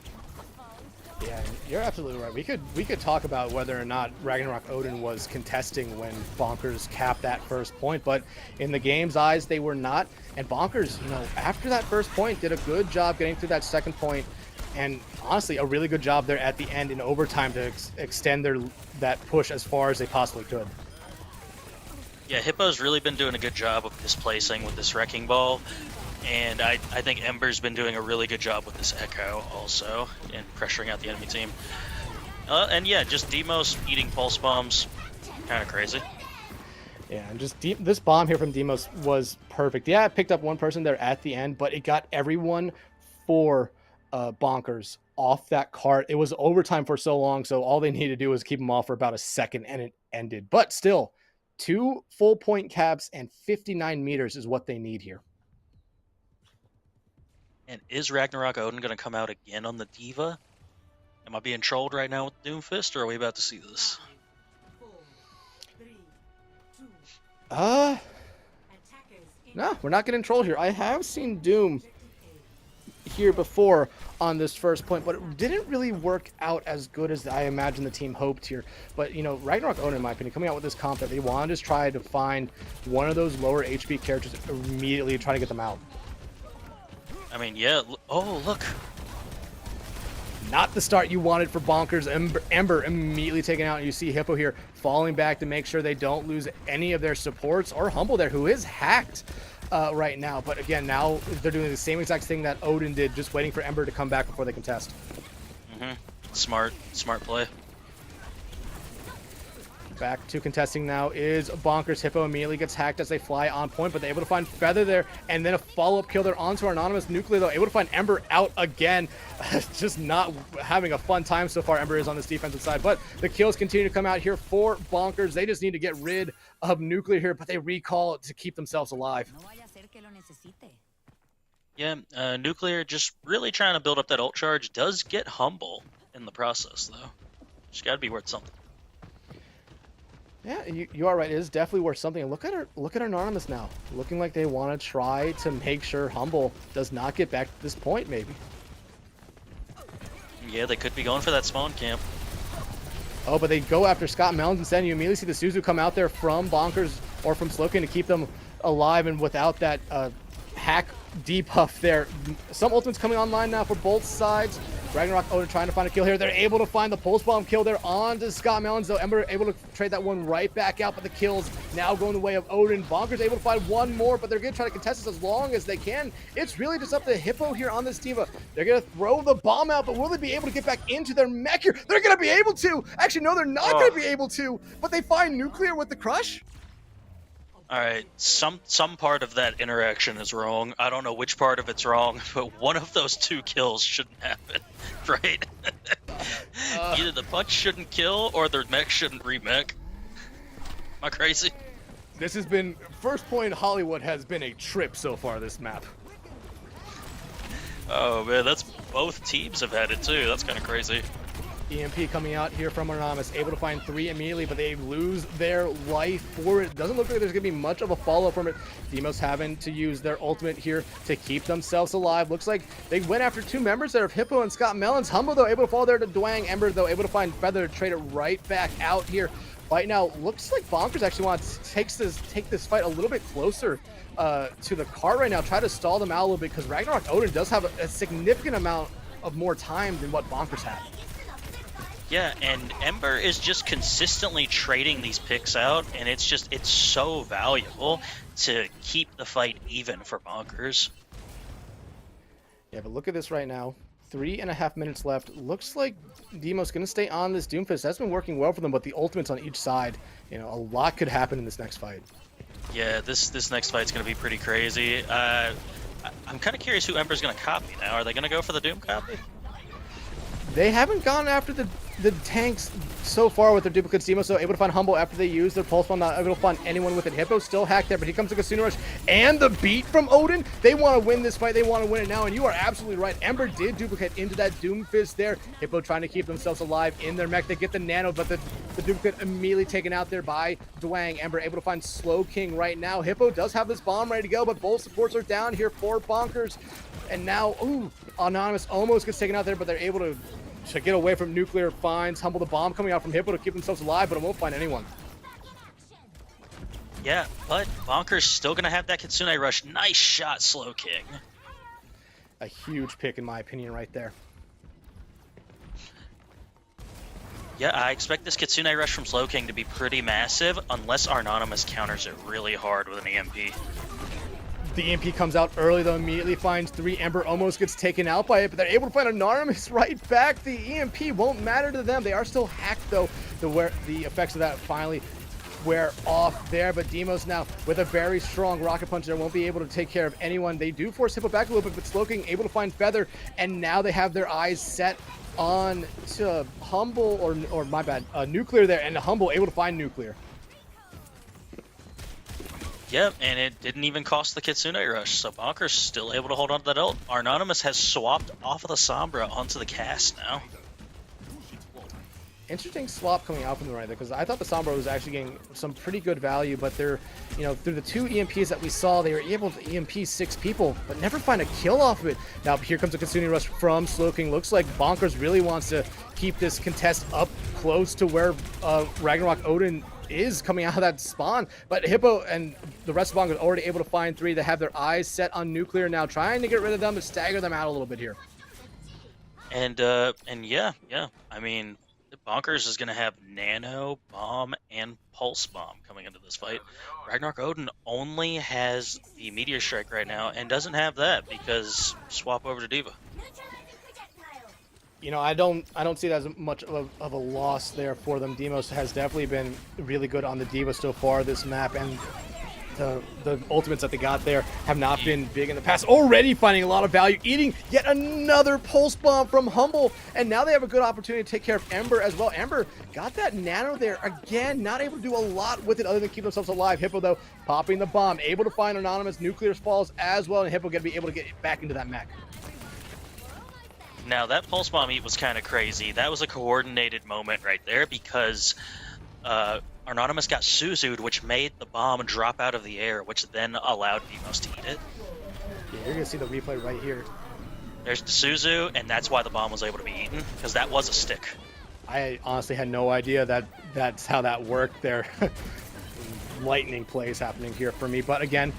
Yeah, you're absolutely right. We could talk about whether or not Ragnarok Odin was contesting when Bonkers capped that first point, but in the game's eyes, they were not. And Bonkers, after that first point, did a good job getting through that second point, and honestly, a really good job there at the end in overtime to extend that push as far as they possibly could. Yeah, Hippo's really been doing a good job of displacing with this Wrecking Ball, and I think Ember's been doing a really good job with this Echo also, and pressuring out the enemy team. And yeah, just Demos eating pulse bombs, kind of crazy. Yeah, and just this bomb here from Demos was perfect. Yeah, it picked up one person there at the end, but it got everyone for Bonkers off that cart. It was overtime for so long, so all they needed to do was keep them off for about a second, and it ended. But still, 2 full point caps and 59 meters is what they need here. And is Ragnarok Odin going to come out again on the D.Va? Am I being trolled right now with Doomfist, or are we about to see this? No, we're not getting trolled here. I have seen Doom here before on this first point, but it didn't really work out as good as I imagine the team hoped here. But Ragnarok Odin, in my opinion, coming out with this comp that they wanted to try to find one of those lower HP characters immediately to try to get them out. I mean, yeah. Oh, look. Not the start you wanted for Bonkers. Ember immediately taken out, and you see Hippo here falling back to make sure they don't lose any of their supports, or Humble there, who is hacked right now. But again, now they're doing the same exact thing that Odin did, just waiting for Ember to come back before they contest. Smart play. Back to contesting now is Bonkers. Hippo immediately gets hacked as they fly on point, but they're able to find Feather there, and then a follow-up kill there onto our Anonymous. Nuclear, though, able to find Ember out again. Just not having a fun time so far, Ember is on this defensive side, but the kills continue to come out here for Bonkers. They just need to get rid of Nuclear here, but they recall to keep themselves alive. Yeah, Nuclear just really trying to build up that ult charge. Does get Humble in the process, though. Just got to be worth something. Yeah, you are right. It is definitely worth something. Look at Anonymous now, looking like they want to try to make sure Humble does not get back to this point, maybe. Yeah, they could be going for that spawn camp. Oh, but they go after Scott Melons instead. You immediately see the Suzu come out there from Bonkers or from Slowking to keep them alive, and without that hack debuff there. Some ultimates coming online now for both sides. Ragnarok Odin trying to find a kill here. They're able to find the pulse bomb kill there onto Scott Melons, though. Ember able to trade that one right back out, but the kills now going the way of Odin. Bonkers able to find one more, but they're going to try to contest this as long as they can. It's really just up to Hippo here on this D.Va. They're going to throw the bomb out, but will they be able to get back into their mech here? They're going to be able to! Actually, no, they're not going to be able to, but they find Nuclear with the crush? All right, some part of that interaction is wrong. I don't know which part of it's wrong, but one of those two kills shouldn't happen, right? Either the punch shouldn't kill or their mech shouldn't remech. Am I crazy? This has been, First Point Hollywood has been a trip so far this map. Oh man, that's both teams have had it too. That's kind of crazy. EMP coming out here from Anonymous, able to find 3 immediately, but they lose their life for it. Doesn't look like there's going to be much of a follow-up from it. Demos having to use their ultimate here to keep themselves alive. Looks like they went after 2 members there of Hippo and Scott Melons. Humble, though, able to fall there to Dwang. Ember, though, able to find Feather to trade it right back out here. Right now, looks like Bonkers actually wants to take this fight a little bit closer to the car right now. Try to stall them out a little bit, because Ragnarok Odin does have a significant amount of more time than what Bonkers had. Yeah, and Ember is just consistently trading these picks out, and it's so valuable to keep the fight even for Bonkers. Yeah, but look at this right now. 3.5 minutes left. Looks like Demo's going to stay on this Doomfist. That's been working well for them, but the ultimates on each side, you know, a lot could happen in this next fight. Yeah, this next fight's going to be pretty crazy. I'm kind of curious who Ember's going to copy now. Are they going to go for the Doom copy? They haven't gone after the tanks so far with their duplicates. Demo so able to find Humble after they use their pulse bomb, not able to find anyone with it. Hippo still hacked there, but here comes the Kasuna Rush and the beat from Odin. They want to win this fight. They want to win it now, and you are absolutely right. Ember did duplicate into that Doomfist there. Hippo trying to keep themselves alive in their mech. They get the nano, but the duplicate immediately taken out there by Dwang. Ember able to find Slow King right now. Hippo does have this bomb ready to go, but both supports are down here for Bonkers. And now, Anonymous almost gets taken out there, but they're able to get away from Nuclear. Finds Humble the bomb coming out from Hippo to keep themselves alive, but it won't find anyone. Yeah, but Bonkers still going to have that Kitsune Rush. Nice shot, Slow King. A huge pick, in my opinion, right there. Yeah, I expect this Kitsune Rush from Slow King to be pretty massive, unless Anonymous counters it really hard with an EMP. The EMP comes out early, though, immediately finds 3. Ember almost gets taken out by it, but they're able to find Anonymous right back. The EMP won't matter to them. They are still hacked, though, the effects of that finally wear off there. But Demos now, with a very strong rocket punch there, won't be able to take care of anyone. They do force Hippo back a little bit, but Slowking able to find Feather, and now they have their eyes set on to Humble, or my bad, Nuclear there, and Humble able to find Nuclear. Yep, and it didn't even cost the Kitsune Rush, so Bonkers still able to hold on to that ult. Anonymous has swapped off of the Sombra onto the cast now. Interesting swap coming out from the right there, because I thought the Sombra was actually getting some pretty good value, but they're, you know, through the 2 EMPs that we saw, they were able to EMP 6 people, but never find a kill off of it. Now here comes a Kitsune Rush from Slowking. Looks like Bonkers really wants to keep this contest up close to where Ragnarok Odin is coming out of that spawn, but Hippo and the rest of Bonkers already able to find 3. They have their eyes set on Nuclear now, trying to get rid of them, to stagger them out a little bit here. And yeah, I mean, Bonkers is going to have Nano, Bomb, and Pulse Bomb coming into this fight. Ragnarok Odin only has the Meteor Strike right now and doesn't have that because swap over to D.Va. You know, I don't see that as much of a loss there for them. Demos has definitely been really good on the D.Va so far this map, and the ultimates that they got there have not been big in the past. Already finding a lot of value, eating yet another pulse bomb from Humble, and now they have a good opportunity to take care of Ember as well. Ember got that nano there again, not able to do a lot with it other than keep themselves alive. Hippo, though, popping the bomb, able to find Anonymous. Nuclear falls as well, and Hippo going to be able to get back into that mech. Now, that Pulse Bomb eat was kind of crazy. That was a coordinated moment right there because Anonymous got Suzu'd, which made the bomb drop out of the air, which then allowed Demos to eat it. Yeah, you're gonna see the replay right here. There's the Suzu, and that's why the bomb was able to be eaten, because that was a stick. I honestly had no idea that that's how that worked there. Lightning plays happening here for me, but again,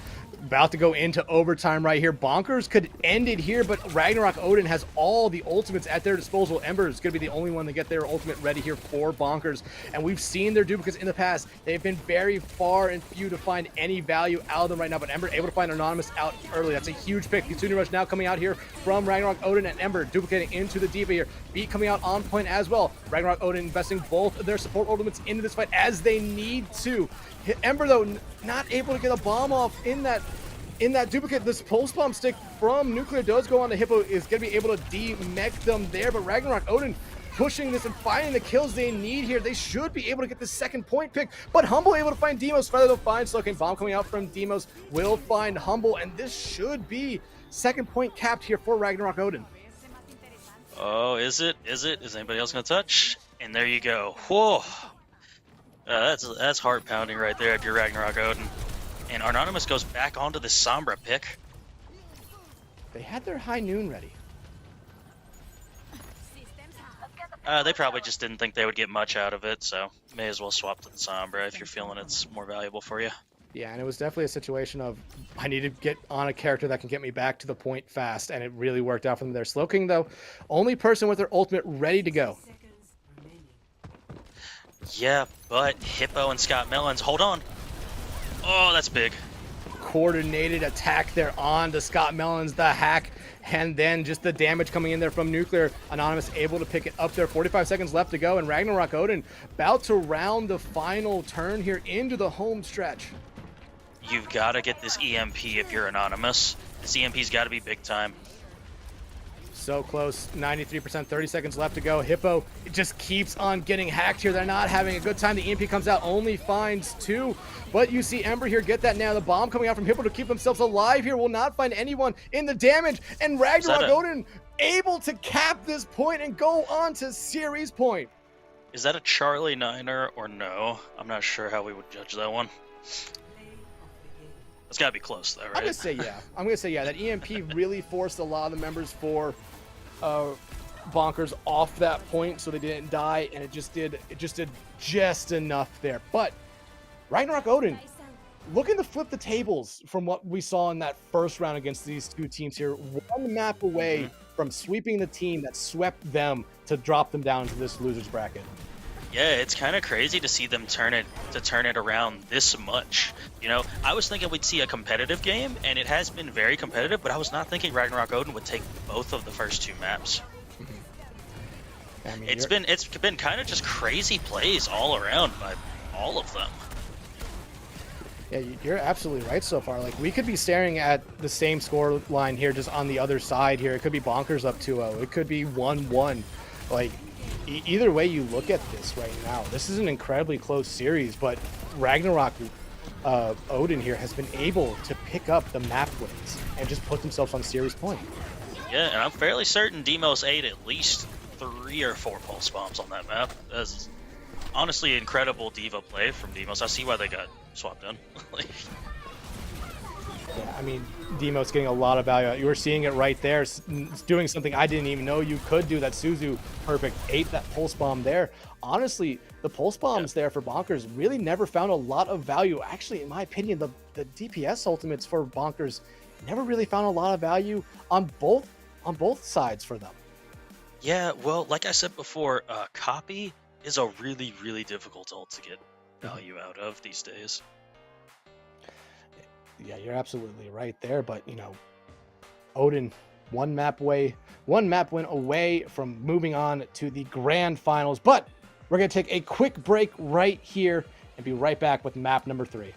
about to go into overtime right here. Bonkers could end it here, but Ragnarok Odin has all the ultimates at their disposal. Ember is going to be the only one to get their ultimate ready here for Bonkers, and we've seen their duplicates in the past. They've been very far and few to find any value out of them right now, but Ember able to find Anonymous out early. That's a huge pick. The Tuning Rush now coming out here from Ragnarok Odin, and Ember duplicating into the D.Va here. Beat coming out on point as well. Ragnarok Odin investing both of their support ultimates into this fight as they need to. Ember, though, not able to get a bomb off in that duplicate. This pulse bomb stick from Nuclear does go on to Hippo, is going to be able to de-mech them there, but Ragnarok Odin pushing this and finding the kills they need here. They should be able to get the second point pick, but Humble able to find Demos. Feather they'll find Slowking. Bomb coming out from Demos will find Humble, and this should be second point capped here for Ragnarok Odin. Oh, is it? Is anybody else going to touch? And there you go. Whoa. That's heart pounding right there if you're Ragnarok Odin. And Anonymous goes back onto the Sombra pick. They had their high noon ready. They probably just didn't think they would get much out of it, so may as well swap to the Sombra if you're feeling it's more valuable for you. Yeah, and it was definitely a situation of I need to get on a character that can get me back to the point fast, and it really worked out for them there. Slowking, though, only person with their ultimate ready to go. Yeah, but Hippo and Scott Mellons, hold on. Oh, that's big. Coordinated attack there on to Scott Mellons, the hack, and then just the damage coming in there from Nuclear. Anonymous able to pick it up there. 45 seconds left to go, and Ragnarok Odin about to round the final turn here into the home stretch. You've got to get this EMP if you're Anonymous. This EMP's got to be big time. So close, 93%, 30 seconds left to go. Hippo just keeps on getting hacked here. They're not having a good time. The EMP comes out, only finds 2. But you see Ember here get that now. The bomb coming out from Hippo to keep themselves alive here will not find anyone in the damage. And Ragnarok Odin able to cap this point and go on to series point. Is that a Charlie Niner or no? I'm not sure how we would judge that one. It's got to be close, though, right? I'm going to say yeah. That EMP really forced a lot of the members for Bonkers off that point, so they didn't die, and it just did just enough there. But Ragnarok Odin looking to flip the tables from what we saw in that first round against these two teams here. One map away from sweeping the team that swept them to drop them down to this losers bracket. Yeah, it's kind of crazy to see them turn it around this much. You know, I was thinking we'd see a competitive game, and it has been very competitive, but I was not thinking Ragnarok Odin would take both of the first 2 maps. I mean, it's been kind of just crazy plays all around by all of them. Yeah, you're absolutely right so far. Like, we could be staring at the same score line here just on the other side here. It could be Bonkers up 2-0. It could be 1-1. Like, either way you look at this right now, this is an incredibly close series, but Ragnarok Odin here has been able to pick up the map wins and just put themselves on series point. Yeah, and I'm fairly certain Demos ate at least 3 or 4 pulse bombs on that map. That's honestly incredible D.Va play from Demos. I see why they got swapped in. Yeah, I mean, Demos getting a lot of value. You were seeing it right there. It's doing something I didn't even know you could do. That Suzu perfect ate that pulse bomb there. Honestly, the pulse bombs there for Bonkers really never found a lot of value. Actually, in my opinion, the DPS ultimates for Bonkers never really found a lot of value on both sides for them. Yeah, well, like I said before, copy is a really, really difficult ult to get value out of these days. Yeah, you're absolutely right there, but you know, Odin one map win away from moving on to the grand finals. But we're going to take a quick break right here and be right back with map number 3.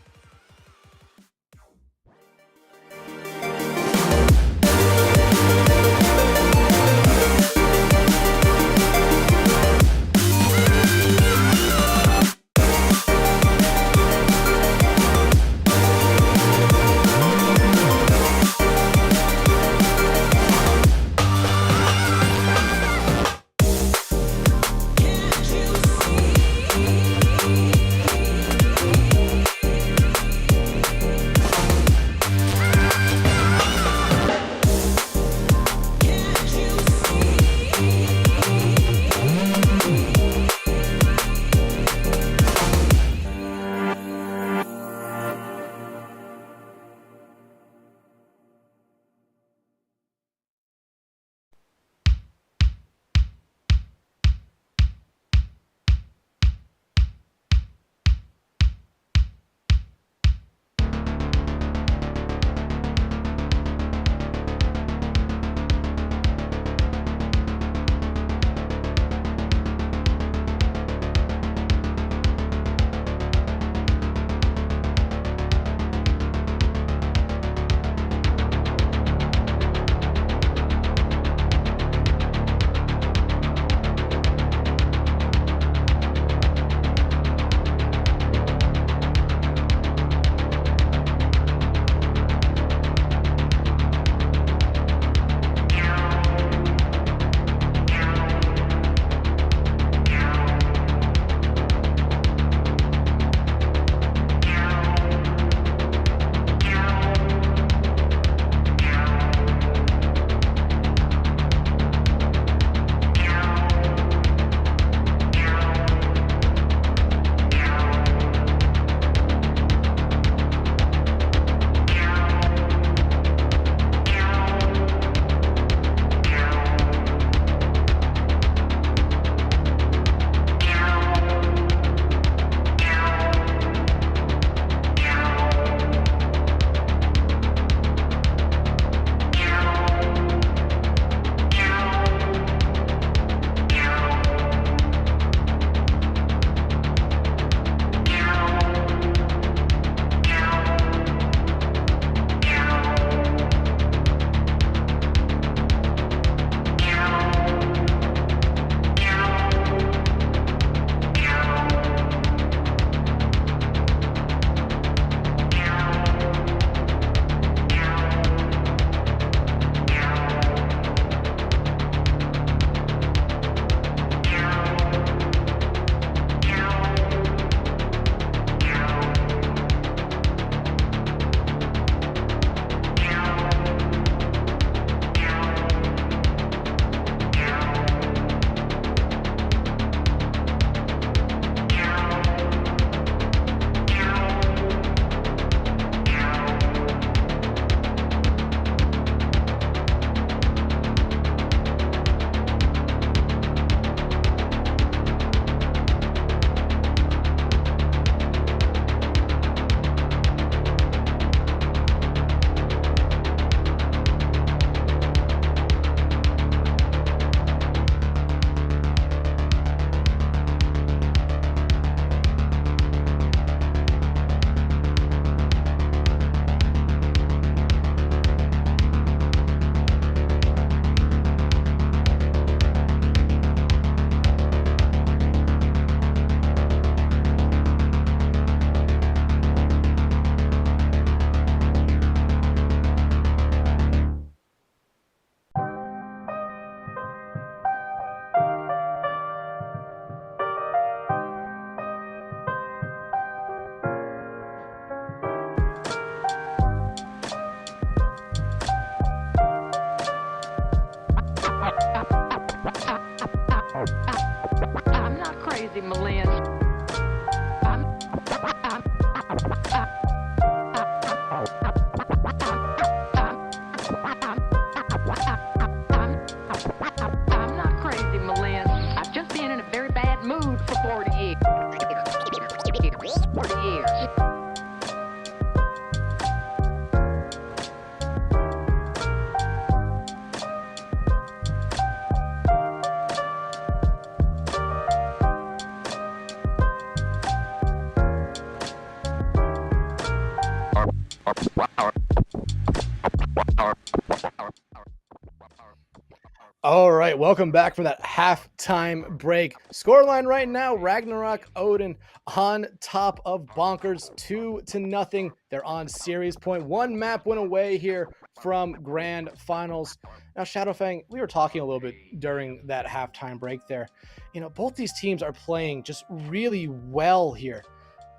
All right, welcome back from that halftime break. Scoreline right now, Ragnarok Odin on top of Bonkers, 2-0. They're on series point. One map went away here from grand finals. Now, Shadowfang, we were talking a little bit during that halftime break there. You know, both these teams are playing just really well here,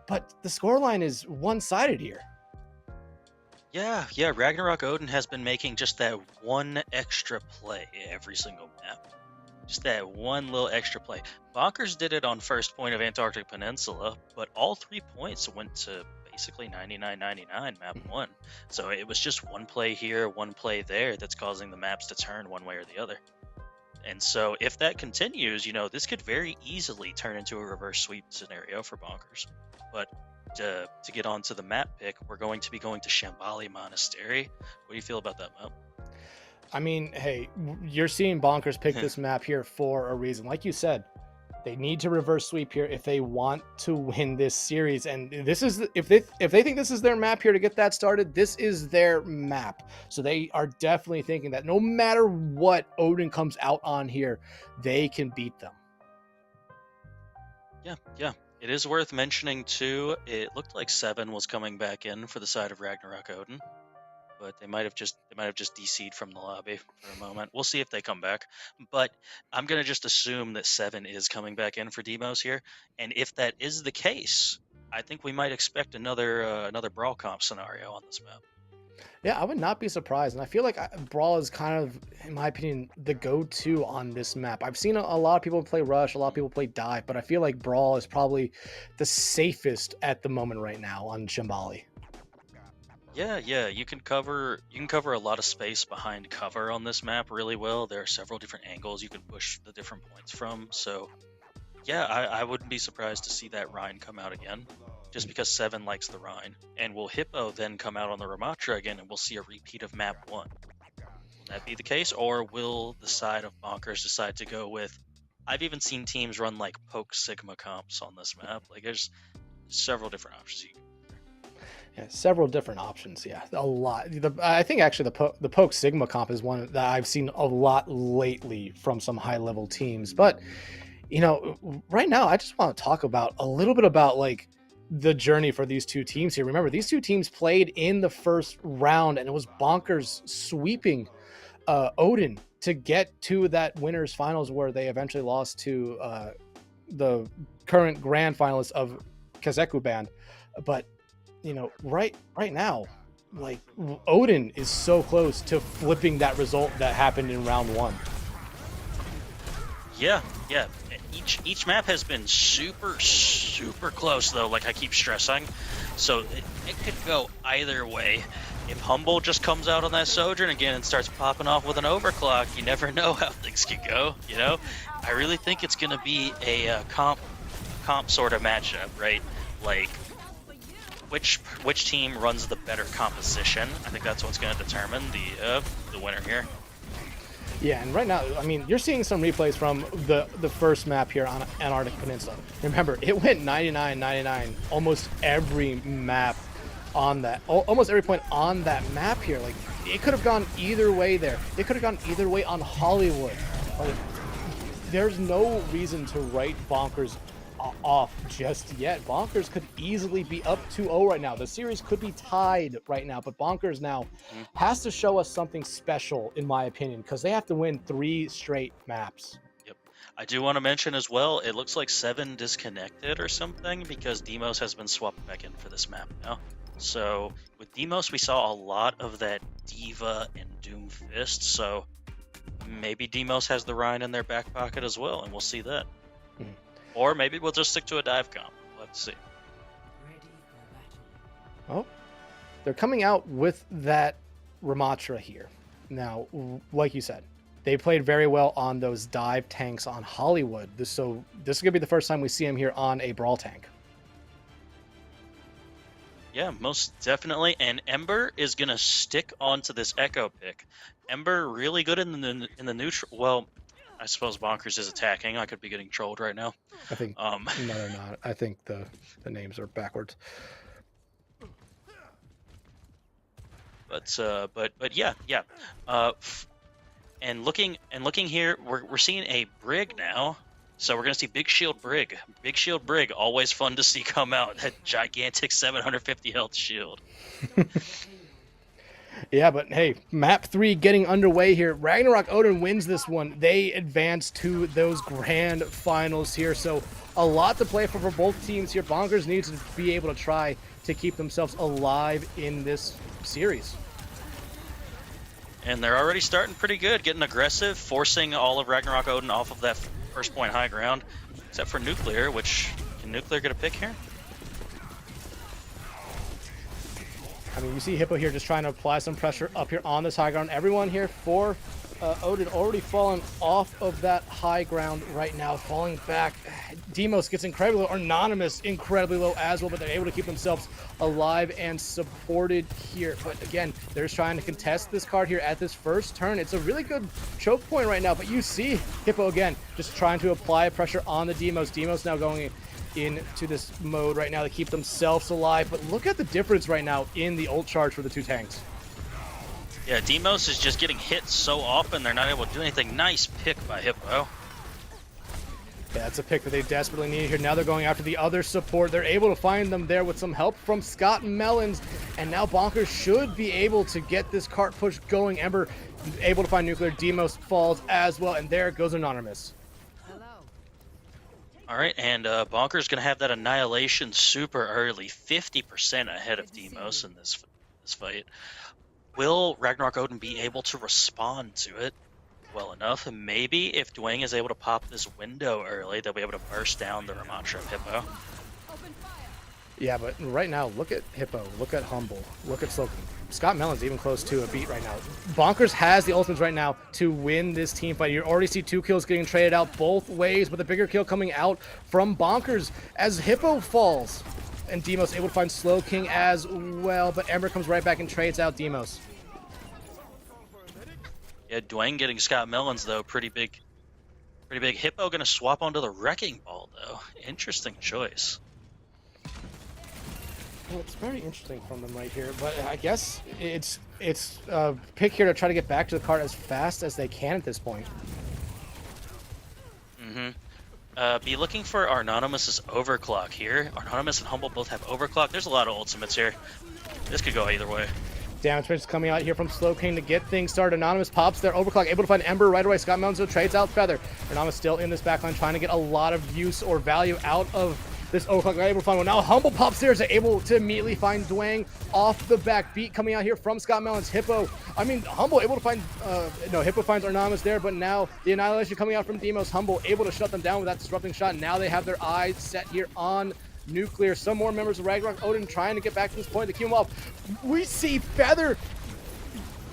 but the scoreline is one-sided here. Yeah, Ragnarok Odin has been making just that one extra play every single map. Just that one little extra play. Bonkers did it on first point of Antarctic Peninsula, but all 3 points went to basically 99-99 map 1. So it was just one play here, one play there that's causing the maps to turn one way or the other. And so if that continues, you know, this could very easily turn into a reverse sweep scenario for Bonkers. But to get onto the map pick, we're going to be going to Shambali Monastery. What do you feel about that map? I mean, hey, you're seeing Bonkers pick this map here for a reason. Like you said, they need to reverse sweep here if they want to win this series. And this is, if they think this is their map here to get that started, this is their map. So they are definitely thinking that no matter what Odin comes out on here, they can beat them. Yeah. It is worth mentioning too, it looked like 7 was coming back in for the side of Ragnarok Odin, but they might have just DC'd from the lobby for a moment. We'll see if they come back. But I'm gonna just assume that 7 is coming back in for Demos here. And if that is the case, I think we might expect another brawl comp scenario on this map. Yeah, I would not be surprised. And I feel like Brawl is kind of, in my opinion, the go-to on this map. I've seen a lot of people play Rush, a lot of people play Dive, but I feel like Brawl is probably the safest at the moment right now on Shambali. Yeah, you can cover a lot of space behind cover on this map really well. There are several different angles you can push the different points from. So yeah, I wouldn't be surprised to see that Rhine come out again, just because 7 likes the Rhine. And will Hippo then come out on the Ramatra again, and we'll see a repeat of map 1? Will that be the case, or will the side of Bonkers decide to go with? I've even seen teams run like Poke Sigma comps on this map. Like there's several different options you can. Yeah, several different options. Yeah, a lot. I think actually the Poke Sigma comp is one that I've seen a lot lately from some high level teams. But you know, right now I just want to talk about a little bit about like the journey for these two teams here. Remember, these two teams played in the first round, and it was Bonkers sweeping Odin to get to that winners finals, where they eventually lost to the current grand finalists of Kazeku Band. But you know, right now, like Odin is so close to flipping that result that happened in round 1. Yeah. Each map has been super close though, like I keep stressing. So it could go either way. If Humble just comes out on that Sojourn again and starts popping off with an overclock, you never know how things could go, you know? I really think it's going to be a comp sort of matchup, right? Like which team runs the better composition. I think that's what's going to determine the winner here. Yeah, and right now, I mean, you're seeing some replays from the first map here on Antarctic Peninsula. Remember, it went 99-99 almost every map on that, almost every point on that map here. Like, it could have gone either way there. It could have gone either way on Hollywood. Like, there's no reason to write Bonkers off just yet. Bonkers could easily be up 2-0 right now. The series could be tied right now, but Bonkers now has to show us something special, in my opinion, because they have to win 3 straight maps. Yep. I do want to mention as well, it looks like 7 disconnected or something because Demos has been swapped back in for this map now. So with Demos, we saw a lot of that Diva and Doom Fist, so maybe Demos has the Rhine in their back pocket as well, and we'll see that. Or maybe we'll just stick to a dive comp. Let's see. Oh, they're coming out with that Ramatra here. Now, like you said, they played very well on those dive tanks on Hollywood. So this is going to be the first time we see him here on a brawl tank. Yeah, most definitely. And Ember is going to stick onto this Echo pick. Ember really good in the neutral. Well, I suppose Bonkers is attacking. I could be getting trolled right now. I think no, they're not. I think the names are backwards. But yeah, yeah. And looking here, we're seeing a Brig now. So we're gonna see Big Shield Brig. Big Shield Brig, always fun to see come out. That gigantic 750 health shield. Yeah, but hey, map 3 getting underway here. Ragnarok Odin wins this one. They advance to those grand finals here. So a lot to play for both teams here. Bonkers needs to be able to try to keep themselves alive in this series. And they're already starting pretty good, getting aggressive, forcing all of Ragnarok Odin off of that first point high ground, except for Nuclear, which, can Nuclear get a pick here? I mean, you see Hippo here just trying to apply some pressure up here on this high ground. Everyone here for Odin already fallen off of that high ground right now, falling back. Demos gets incredibly low, Anonymous incredibly low as well, but they're able to keep themselves alive and supported here. But again, they're just trying to contest this card here at this first turn. It's a really good choke point right now, but you see Hippo again just trying to apply pressure on the Demos. Demos now going into this mode right now to keep themselves alive, but look at the difference right now in the ult charge for the two tanks. Yeah, Demos is just getting hit so often they're not able to do anything. Nice pick by Hippo. Yeah, that's a pick that they desperately need here. Now they're going after the other support. They're able to find them there with some help from Scott Melons, and now Bonkers should be able to get this cart push going. Ember able to find Nuclear. Demos falls as well, and there goes Anonymous. All right, and Bonkers gonna have that annihilation super early, 50% ahead of Demos in this fight. Will Ragnarok Odin be able to respond to it well enough? And maybe if Dwayne is able to pop this window early, they'll be able to burst down the Ramantra of Hippo. Yeah, but right now, look at Hippo, look at Humble, look at Slowking. Scott Melon's even close to a beat right now. Bonkers has the ultimates right now to win this team fight. You already see 2 kills getting traded out both ways, but the bigger kill coming out from Bonkers as Hippo falls. And Demos able to find Slowking as well, but Ember comes right back and trades out Demos. Yeah, Dwayne getting Scott Melons, though, pretty big. Hippo gonna swap onto the Wrecking Ball, though. Interesting choice. Well, it's very interesting from them right here, but I guess it's a pick here to try to get back to the cart as fast as they can at this point. Be looking for Anonymous's Overclock here. Anonymous and Humble both have Overclock. There's a lot of ultimates here. This could go either way. Damage is coming out here from Slowking to get things started. Anonymous pops their Overclock, able to find Ember right away. Scott Melons trades out Feather. Anonymous still in this backline, trying to get a lot of use or value out of this Overclock. They're able to find one. Now Humble pops theirs, they're able to immediately find Dwayne off the back. Beat coming out here from Scott Melons. Humble able to find, Hippo finds Anonymous there, but now the Annihilation coming out from Demos. Humble able to shut them down with that disrupting shot. Now they have their eyes set here on Nuclear. Some more members of Ragnarok Odin trying to get back to this point to keep them up. We see Feather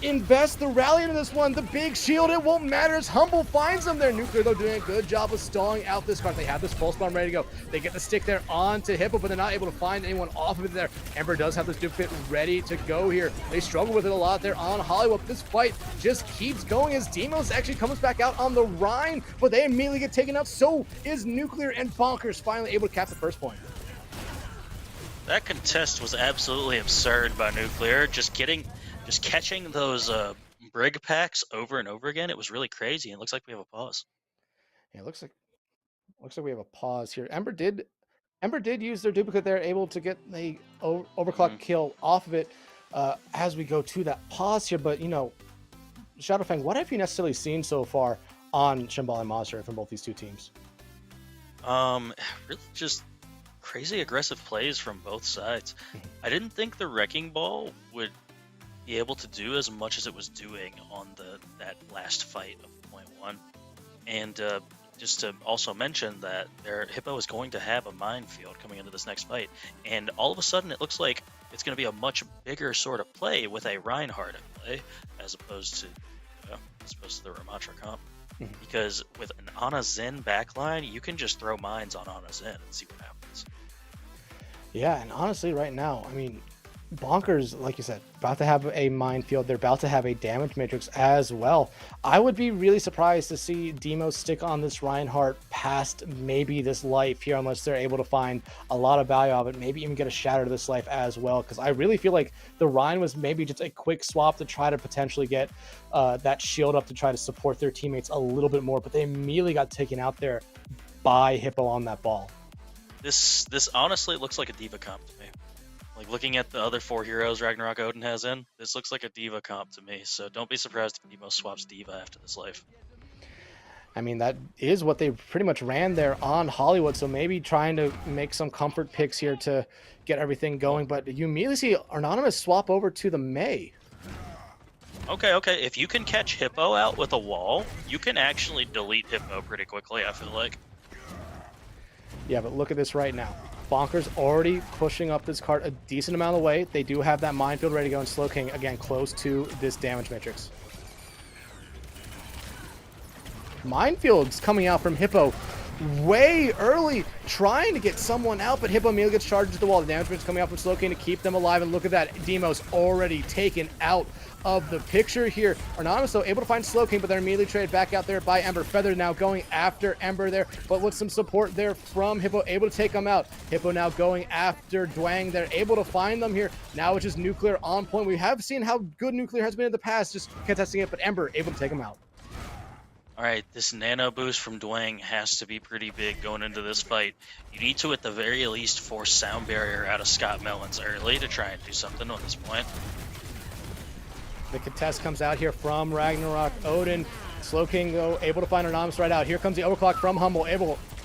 invest the rally into this one. The big shield, it won't matter as Humble finds them there. Nuclear, though, doing a good job of stalling out this card. They have this pulse bomb ready to go. They get the stick there onto Hippo, but they're not able to find anyone off of it there. Ember does have this duplicate ready to go here. They struggle with it a lot there on Hollywood. This fight just keeps going as Demos actually comes back out on the Rhine, but they immediately get taken out. So is Nuclear, and Bonkers finally able to cap the first point. That contest was absolutely absurd by Nuclear. Just catching those Brig packs over and over again. It was really crazy. It looks like we have a pause. Yeah, it looks like we have a pause here. Ember did use their duplicate there, able to get the overclock kill off of it as we go to that pause here. But Shadowfang, what have you necessarily seen so far on Shimbal and Monster from both these two teams? Really just crazy aggressive plays from both sides. I didn't think the Wrecking Ball would be able to do as much as it was doing on that last fight of point 1. And just to also mention that their Hippo is going to have a minefield coming into this next fight, and all of a sudden it looks like it's going to be a much bigger sort of play with a Reinhardt at play as opposed to the Ramantra comp. Because with an Ana Zen backline, you can just throw mines on Ana Zen and see what happens. Yeah, and honestly, right now, I mean, Bonkers, like you said, about to have a minefield. They're about to have a damage matrix as well. I would be really surprised to see Demos stick on this Reinhardt past maybe this life here, unless they're able to find a lot of value of it, maybe even get a shatter to this life as well. Because I really feel like the Rein was maybe just a quick swap to try to potentially get that shield up to try to support their teammates a little bit more, but they immediately got taken out there by Hippo on that ball. This honestly looks like a diva comp to me. Like, looking at the other 4 heroes Ragnarok Odin has in, this looks like a diva comp to me. So don't be surprised if Demo swaps diva after this life. I mean, that is what they pretty much ran there on Hollywood. So maybe trying to make some comfort picks here to get everything going. But you immediately see Anonymous swap over to the Mei. Okay. If you can catch Hippo out with a wall, you can actually delete Hippo pretty quickly, I feel like. Yeah, but look at this right now. Bonkers already pushing up this cart a decent amount of the way. They do have that minefield ready to go, and Slowking, again, close to this damage matrix. Minefields coming out from Hippo way early, trying to get someone out, but Hippo immediately gets charged to the wall. The damage matrix coming out from Slowking to keep them alive, and look at that. Demos already taken out of the picture here. Anonymous, though, able to find Slowking, but they're immediately traded back out there by Ember. Feather now going after Ember there, but with some support there from Hippo, able to take them out. Hippo now going after Dwang. They're able to find them here. Now it's just Nuclear on point. We have seen how good Nuclear has been in the past, just contesting it, but Ember able to take them out. All right, this nano boost from Dwang has to be pretty big going into this fight. You need to, at the very least, force Sound Barrier out of Scott Mellons early to try and do something on this point. The contest comes out here from Ragnarok Odin. Slowking, though, able to find Anonymous right out. Here comes the overclock from Humble.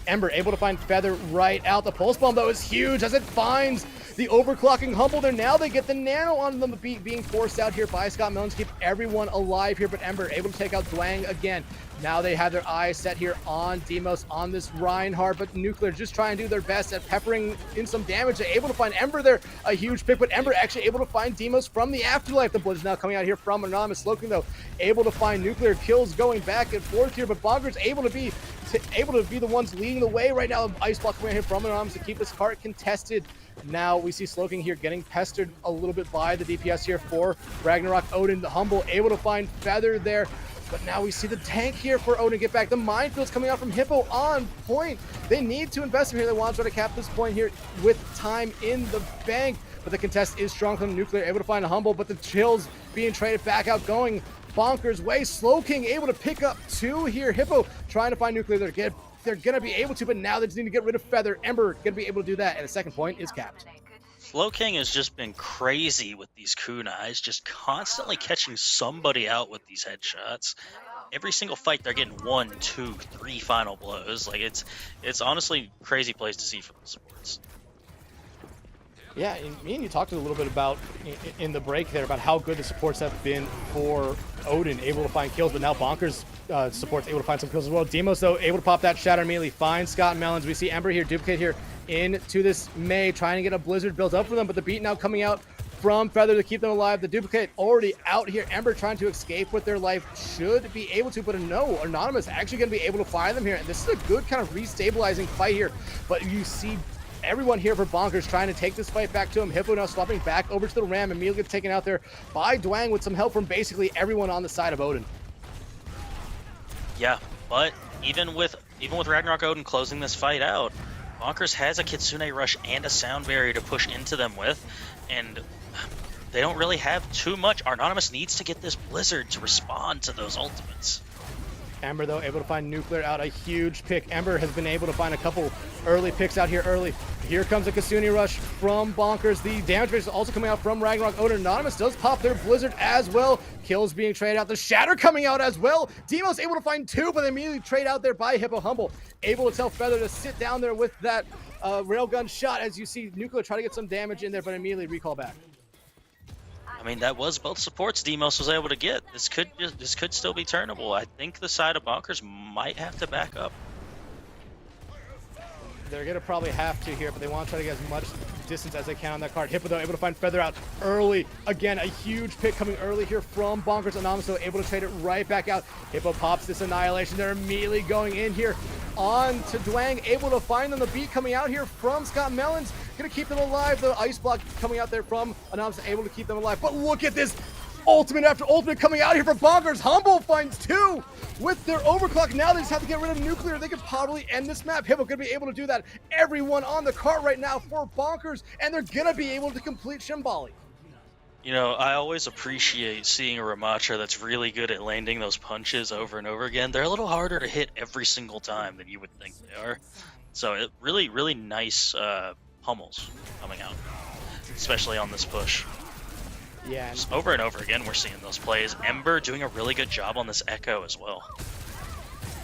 Ember able to find Feather right out. The pulse bomb, though, is huge as it finds the overclocking Humble there. Now they get the nano on them being forced out here by Scott Mellons to keep everyone alive here, but Ember able to take out Dwang again. Now they have their eyes set here on Demos, on this Reinhardt, but Nuclear just trying to do their best at peppering in some damage. They're able to find Ember there, a huge pick, but Ember actually able to find Demos from the afterlife. The Blitz now coming out here from Anonymous. Slowking, though, able to find Nuclear kills going back and forth here, but Bonkers able to be the ones leading the way right now. Ice block coming out here from Anonymous to keep this cart contested. Now we see Slowking here getting pestered a little bit by the DPS here for Ragnarok Odin. The Humble able to find Feather there. But now we see the tank here for Odin get back. The minefield's coming out from Hippo on point. They need to invest in here. They want to try to cap this point here with time in the bank. But the contest is strong from Nuclear, able to find a Humble, but the chills being traded back out, going Bonkers way. Slowking able to pick up 2 here. Hippo trying to find Nuclear. They're going to be able to, but now they just need to get rid of Feather. Ember going to be able to do that, and the second point is capped. Slowking has just been crazy with these kunais, just constantly catching somebody out with these headshots. Every single fight, they're getting 1, 2, 3 final blows. Like, it's honestly crazy plays to see from the supports. Yeah, me and you talked a little bit about in the break there about how good the supports have been for Odin, able to find kills, but now Bonkers supports able to find some kills as well. Demos, though, able to pop that shatter immediately, find Scott Mellons. We see Ember here, duplicate here into this Mei, trying to get a blizzard built up for them, but the beat now coming out from Feather to keep them alive. The duplicate already out here. Ember trying to escape with their life, should be able to, but no, Anonymous actually going to be able to find them here, and this is a good kind of restabilizing fight here, but you see everyone here for Bonkers trying to take this fight back to him. Hippo now swapping back over to the Ram, immediately gets taken out there by Dwang with some help from basically everyone on the side of Odin. Yeah, but even with Ragnarok Odin closing this fight out, Bonkers has a Kitsune Rush and a Sound Barrier to push into them with, and they don't really have too much. Anonymous needs to get this Blizzard to respond to those ultimates. Ember, though, able to find Nuclear out, a huge pick. Ember has been able to find a couple early picks out here early. Here comes a Kitsune Rush from Bonkers. The damage base is also coming out from Ragnarok Odin. Anonymous does pop their Blizzard as well. Kills being traded out. The Shatter coming out as well. Demos able to find 2, but they immediately trade out there by Hippo. Humble able to tell Feather to sit down there with that railgun shot, as you see Nuclear try to get some damage in there, but immediately recall back. I mean, that was both supports Demos was able to get. This could still be turnable. I think the side of Bonkers might have to back up. They're going to probably have to here, but they want to try to get as much distance as they can on that card. Hippo, though, able to find Feather out early. Again, a huge pick coming early here from Bonkers. Anonymous, though, able to trade it right back out. Hippo pops this Annihilation. They're immediately going in here on to Dwang, able to find them. The beat coming out here from Scott Mellons. gonna keep them alive. The ice block coming out there from Anonymous, able to keep them alive. But look at this ultimate after ultimate coming out here from Bonkers. Humble finds 2 with their overclock. Now they just have to get rid of nuclear. They could probably end this map. Hippo gonna be able to do that. Everyone on the cart right now for Bonkers, and they're gonna be able to complete Shimbali. You know, I always appreciate seeing a Ramattra that's really good at landing those punches over and over again. They're a little harder to hit every single time than you would think they are. So it really nice pummels coming out, especially on this push. Yeah. Just over and over again, we're seeing those plays. Ember doing a really good job on this Echo as well.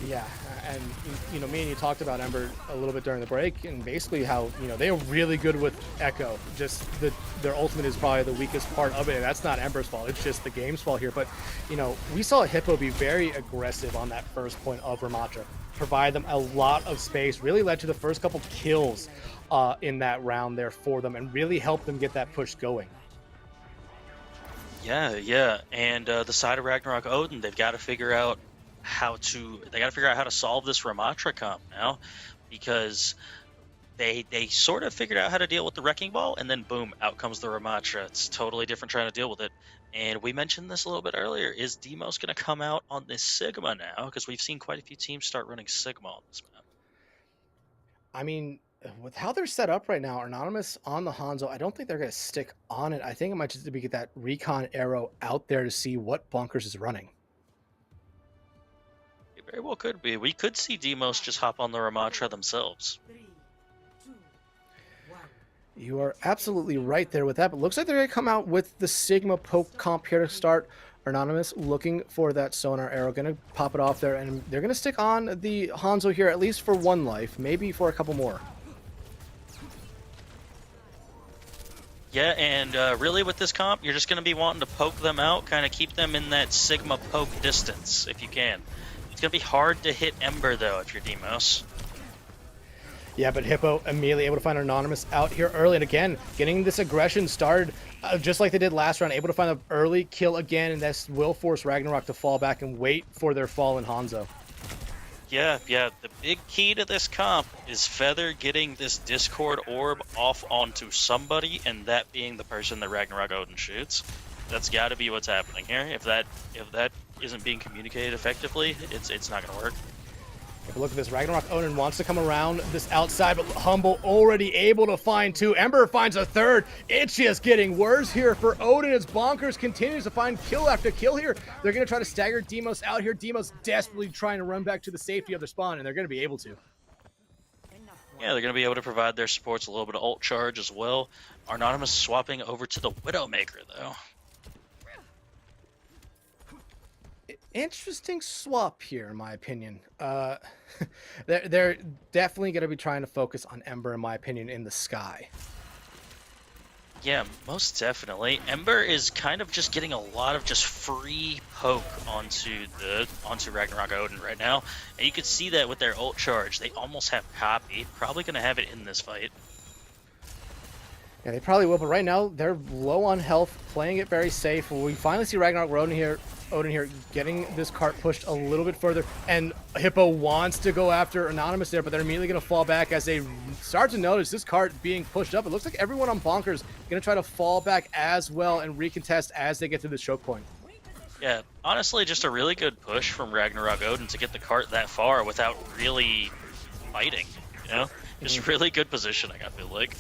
Yeah, and you know, me and you talked about Ember a little bit during the break, and basically how, you know, they are really good with Echo. Just their ultimate is probably the weakest part of it, and that's not Ember's fault. It's just the game's fault here. But you know, we saw Hippo be very aggressive on that first point of Ramattra, provide them a lot of space, really led to the first couple kills in that round there for them, and really helped them get that push going. Yeah, and the side of Ragnarok Odin, they've got to figure out how to solve this Ramattra comp now, because they sort of figured out how to deal with the Wrecking Ball, and then boom, out comes the Ramattra. It's totally different trying to deal with it. And we mentioned this a little bit earlier. Is Demos going to come out on this Sigma now? Because we've seen quite a few teams start running Sigma on this map. I mean, with how they're set up right now, Anonymous on the Hanzo, I don't think they're going to stick on it. I think it might just be get that recon arrow out there to see what Bonkers is running. It very well could be. We could see Demos just hop on the Ramattra themselves. You are absolutely right there with that, but looks like they're going to come out with the Sigma poke comp here to start. Anonymous looking for that sonar arrow, going to pop it off there, and they're going to stick on the Hanzo here at least for 1 life, maybe for a couple more. Yeah, and really with this comp, you're just going to be wanting to poke them out, kind of keep them in that Sigma poke distance if you can. It's going to be hard to hit Ember, though, if you're Demos. Yeah, but Hippo immediately able to find Anonymous out here early, and again, getting this aggression started just like they did last round, able to find an early kill again, and this will force Ragnarok to fall back and wait for their fall in Hanzo. Yeah, the big key to this comp is Feather getting this Discord orb off onto somebody, and that being the person that Ragnarok Odin shoots. That's got to be what's happening here. If that isn't being communicated effectively, it's not going to work. If you look at this, Ragnarok Odin wants to come around this outside, but Humble already able to find 2. Ember finds a 3rd. It's just getting worse here for Odin as Bonkers continues to find kill after kill here. They're going to try to stagger Demos out here. Demos desperately trying to run back to the safety of their spawn, and they're going to be able to. Yeah, they're going to be able to provide their supports a little bit of ult charge as well. Anonymous swapping over to the Widowmaker, though. Interesting swap here, in my opinion. They're definitely going to be trying to focus on Ember, in my opinion, in the sky. Yeah, most definitely. Ember is kind of just getting a lot of just free poke onto Ragnarok Odin right now, and you can see that with their ult charge. They almost have copy. Probably going to have it in this fight. Yeah, they probably will, but right now they're low on health, playing it very safe. We finally see Ragnarok Odin here getting this cart pushed a little bit further, and Hippo wants to go after Anonymous there, but they're immediately going to fall back as they start to notice this cart being pushed up. It looks like everyone on Bonkers going to try to fall back as well and recontest as they get to the choke point. Yeah, honestly, just a really good push from Ragnarok Odin to get the cart that far without really fighting, you know? Just really good positioning, I feel like.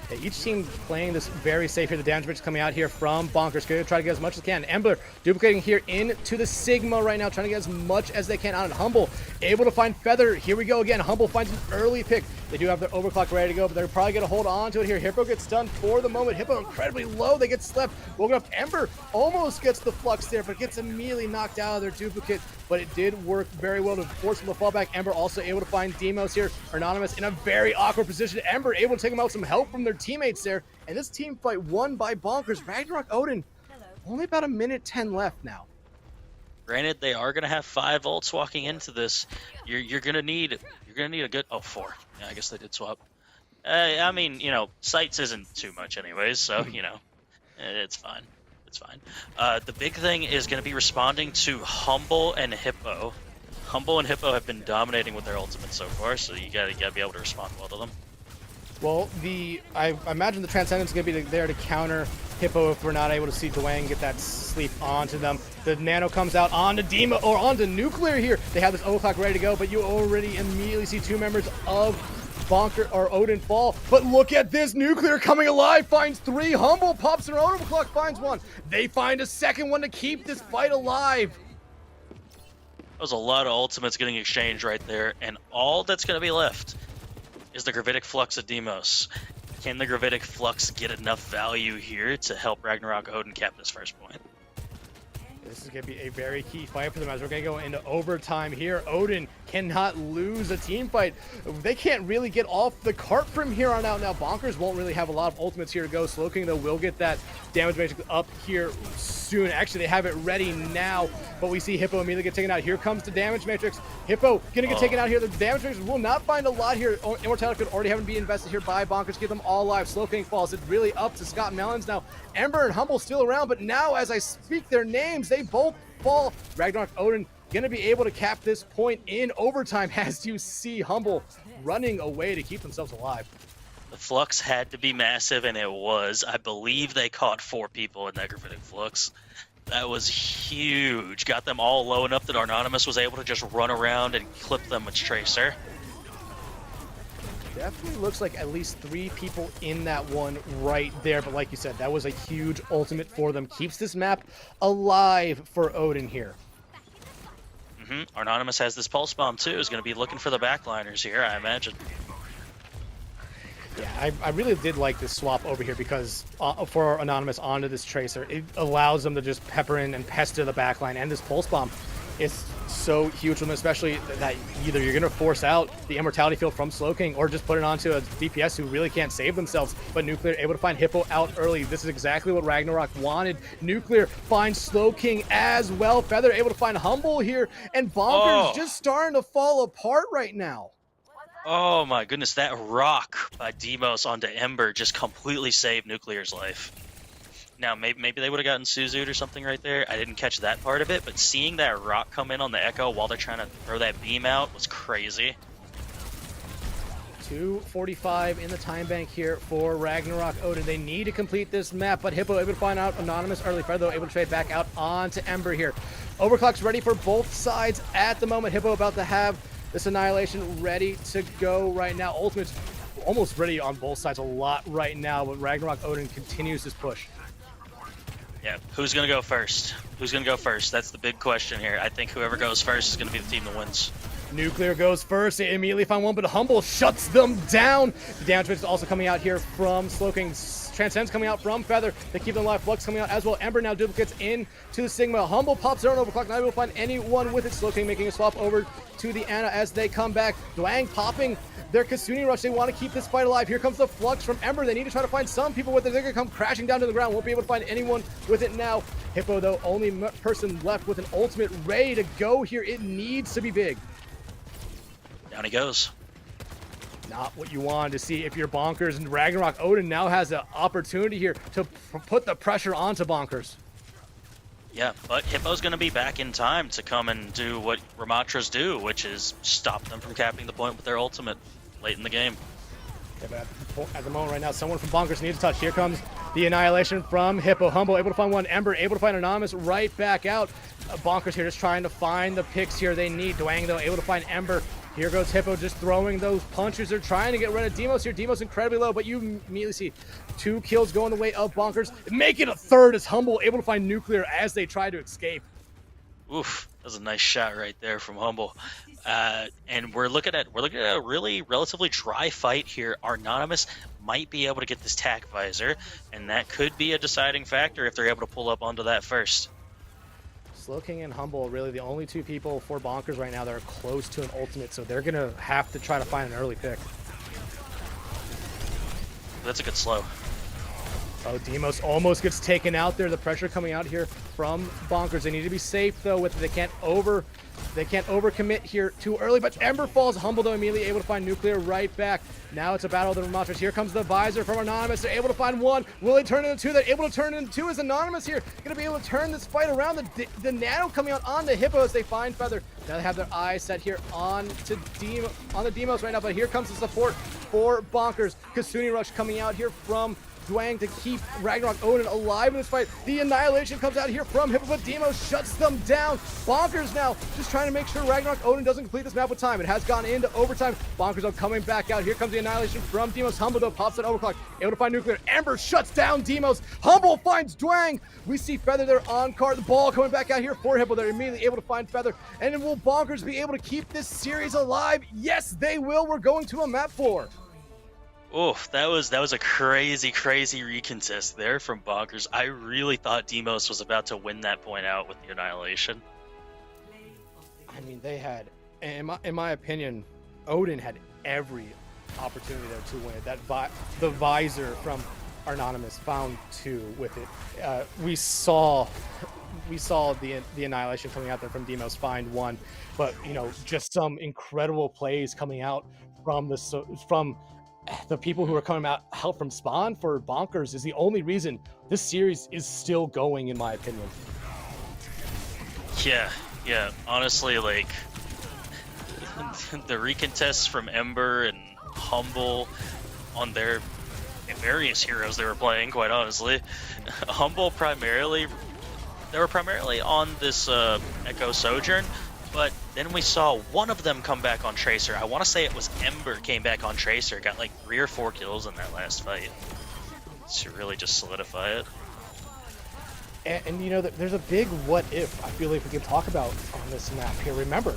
Yeah, each team playing this very safe here. The damage bridge coming out here from Bonkers. Going to try to get as much as they can. Ember duplicating here into the Sigma right now, trying to get as much as they can out of Humble. Able to find Feather. Here we go again. Humble finds an early pick. They do have their overclock ready to go, but they're probably going to hold on to it here. Hippo gets stunned for the moment. Hippo incredibly low. They get slept. Woken up. Ember almost gets the flux there, but gets immediately knocked out of their duplicate. But it did work very well to force them to fall back. Ember also able to find Demos here. Anonymous in a very awkward position. Ember able to take them out with some help from their teammates there. And this team fight won by Bonkers. Ragnarok Odin, only about 1:10 left now. Granted, they are going to have 5 ults walking into this. You're going to need a good 4. Yeah, I guess they did swap. I mean, you know, sights isn't too much anyways, so you know, it's fine. It's fine. The big thing is going to be responding to Humble and Hippo. Humble and Hippo have been dominating with their ultimates so far, so you gotta be able to respond well to them. Well, I imagine the Transcendence is going to be there to counter Hippo if we're not able to see Dwayne get that sleep onto them. The Nano comes out onto Dima, or onto Nuclear here. They have this overclock ready to go, but you already immediately see two members of Bonker or Odin fall. But look at this, Nuclear coming alive, finds three. Humble pops their own overclock, finds one. They find a second one to keep this fight alive. That was a lot of ultimates getting exchanged right there, and all that's going to be left is the Gravitic Flux of Demos. Can the Gravitic Flux get enough value here to help Ragnarok Odin cap this first point? This is going to be a very key fight for them as we're going to go into overtime here. Odin cannot lose a team fight. They can't really get off the cart from here on out. Now, Bonkers won't really have a lot of ultimates here to go. Slowking, though, will get that damage matrix up here soon. Actually, they have it ready now, but we see Hippo immediately get taken out. Here comes the damage matrix. Hippo going to get taken out here. The damage matrix will not find a lot here. Immortality could already have been invested here by Bonkers. Get them all alive. Slowking falls. It's really up to Scott Mellons now. Ember and Humble still around, but now as I speak their names, they both fall. Ragnarok Odin going to be able to cap this point in overtime as you see Humble running away to keep themselves alive. The Flux had to be massive, and it was. I believe they caught 4 people in that Gravitic Flux. That was huge. Got them all low enough that Anonymous was able to just run around and clip them with Tracer. Definitely looks like at least 3 people in that one right there. But like you said, that was a huge ultimate for them. Keeps this map alive for Odin here. Anonymous has this Pulse Bomb too. Is going to be looking for the backliners here, I imagine. Yeah, I really did like this swap over here because for Anonymous onto this Tracer, it allows them to just pepper in and pester the backline. And this Pulse Bomb is so huge for them, especially that either you're going to force out the Immortality field from Slowking or just put it onto a DPS who really can't save themselves. But Nuclear able to find Hippo out early. This is exactly what Ragnarok wanted. Nuclear finds Slowking as well. Feather able to find Humble here. And Bonkers just starting to fall apart right now. Oh my goodness, that rock by Demos onto Ember just completely saved Nuclear's life. Now, maybe they would have gotten Suzu'd or something right there. I didn't catch that part of it, but seeing that rock come in on the Echo while they're trying to throw that beam out was crazy. 2:45 in the time bank here for Ragnarok Odin. They need to complete this map, but Hippo able to find out Anonymous early. Feather, though, able to trade back out onto Ember here. Overclock's ready for both sides at the moment. Hippo about to have this Annihilation ready to go right now. Ultimate's almost ready on both sides a lot right now, but Ragnarok Odin continues his push. Yeah, who's going to go first? Who's going to go first? That's the big question here. I think whoever goes first is going to be the team that wins. Nuclear goes first. They immediately find one, but Humble shuts them down. The damage is also coming out here from Slowking. Transcendence coming out from Feather. They keep them alive. Flux coming out as well. Ember now duplicates into the Sigma. Humble pops their own overclock. Not able to find anyone with it. Slowking making a swap over to the Ana as they come back. Dwang popping their Kasuni Rush. They want to keep this fight alive. Here comes the Flux from Ember. They need to try to find some people with it. They're going to come crashing down to the ground. Won't be able to find anyone with it now. Hippo, though, only person left with an ultimate ready to go here. It needs to be big. Down he goes. Not what you wanted to see if you're Bonkers, and Ragnarok Odin now has an opportunity here to put the pressure onto Bonkers. Yeah, but Hippo's going to be back in time to come and do what Ramatras do, which is stop them from capping the point with their ultimate late in the game. Yeah, but at the moment right now, someone from Bonkers needs a touch. Here comes the Annihilation from Hippo. Humble able to find one. Ember able to find Anonymous right back out. Bonkers here just trying to find the picks here they need. Dwang, though, able to find Ember. Here goes Hippo just throwing those punches. They're trying to get rid of Demos here. Demos incredibly low, but you immediately see 2 kills going the way of Bonkers. Make it a third as Humble able to find Nuclear as they try to escape. Oof, that was a nice shot right there from Humble. And we're looking at a really relatively dry fight here. Anonymous might be able to get this tack visor, and that could be a deciding factor if they're able to pull up onto that first. Slowking and Humble are really the only 2 people for Bonkers right now that are close to an ultimate, so they're going to have to try to find an early pick. That's a good slow. Oh, Demos almost gets taken out there. The pressure coming out here from Bonkers. They need to be safe though with it. They can't overcommit here too early, but Ember falls. Humble though, immediately able to find Nuclear right back. Now it's a battle of the monsters. Here comes the visor from Anonymous. They're able to find one. Will they turn it into two? They're able to turn it into two. Is Anonymous here gonna be able to turn this fight around? The nano coming out on the Hippo as they find Feather. Now they have their eyes set here on the Demos right now, but here comes the support for Bonkers. Kasuni Rush coming out here from Dwang to keep Ragnarok Odin alive in this fight. The Annihilation comes out here from Hippo, but Demos shuts them down. Bonkers now just trying to make sure Ragnarok Odin doesn't complete this map with time. It has gone into overtime. Bonkers though coming back out. Here comes the Annihilation from Demos. Humble though pops that overclock. Able to find Nuclear. Ember shuts down Demos. Humble finds Dwang. We see Feather there on card. The ball coming back out here for Hippo. They're immediately able to find Feather. And then will Bonkers be able to keep this series alive? Yes, they will. We're going to a map 4. Oof, that was a crazy recontest there from Bonkers. I really thought Demos was about to win that point out with the Annihilation. I mean, they had, in my opinion, Odin had every opportunity there to win it. The visor from Anonymous found 2 with it. We saw the Annihilation coming out there from Demos find 1, but just some incredible plays coming out from the people who are coming out help from Spawn for Bonkers is the only reason this series is still going, in my opinion. Yeah. Honestly, like the recontests from Ember and Humble on their various heroes they were playing, quite honestly. Humble they were primarily on this Echo Sojourn, but then we saw one of them come back on Tracer. I want to say it was Ember came back on Tracer, got like 3 or 4 kills in that last fight to really just solidify it. And there's a big what if I feel like we can talk about on this map here. Remember,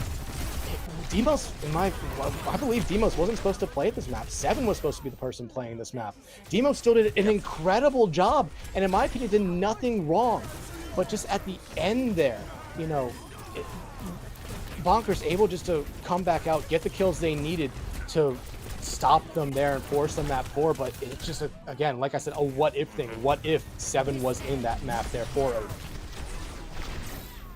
Demos, I believe Demos wasn't supposed to play at this map. Seven was supposed to be the person playing this map. Demos still did an incredible job, and in my opinion, did nothing wrong. But just at the end there, Bonkers able just to come back out, get the kills they needed to stop them there and force them map 4. But it's just, again, like I said, a what if thing. What if 7 was in that map there for Odin?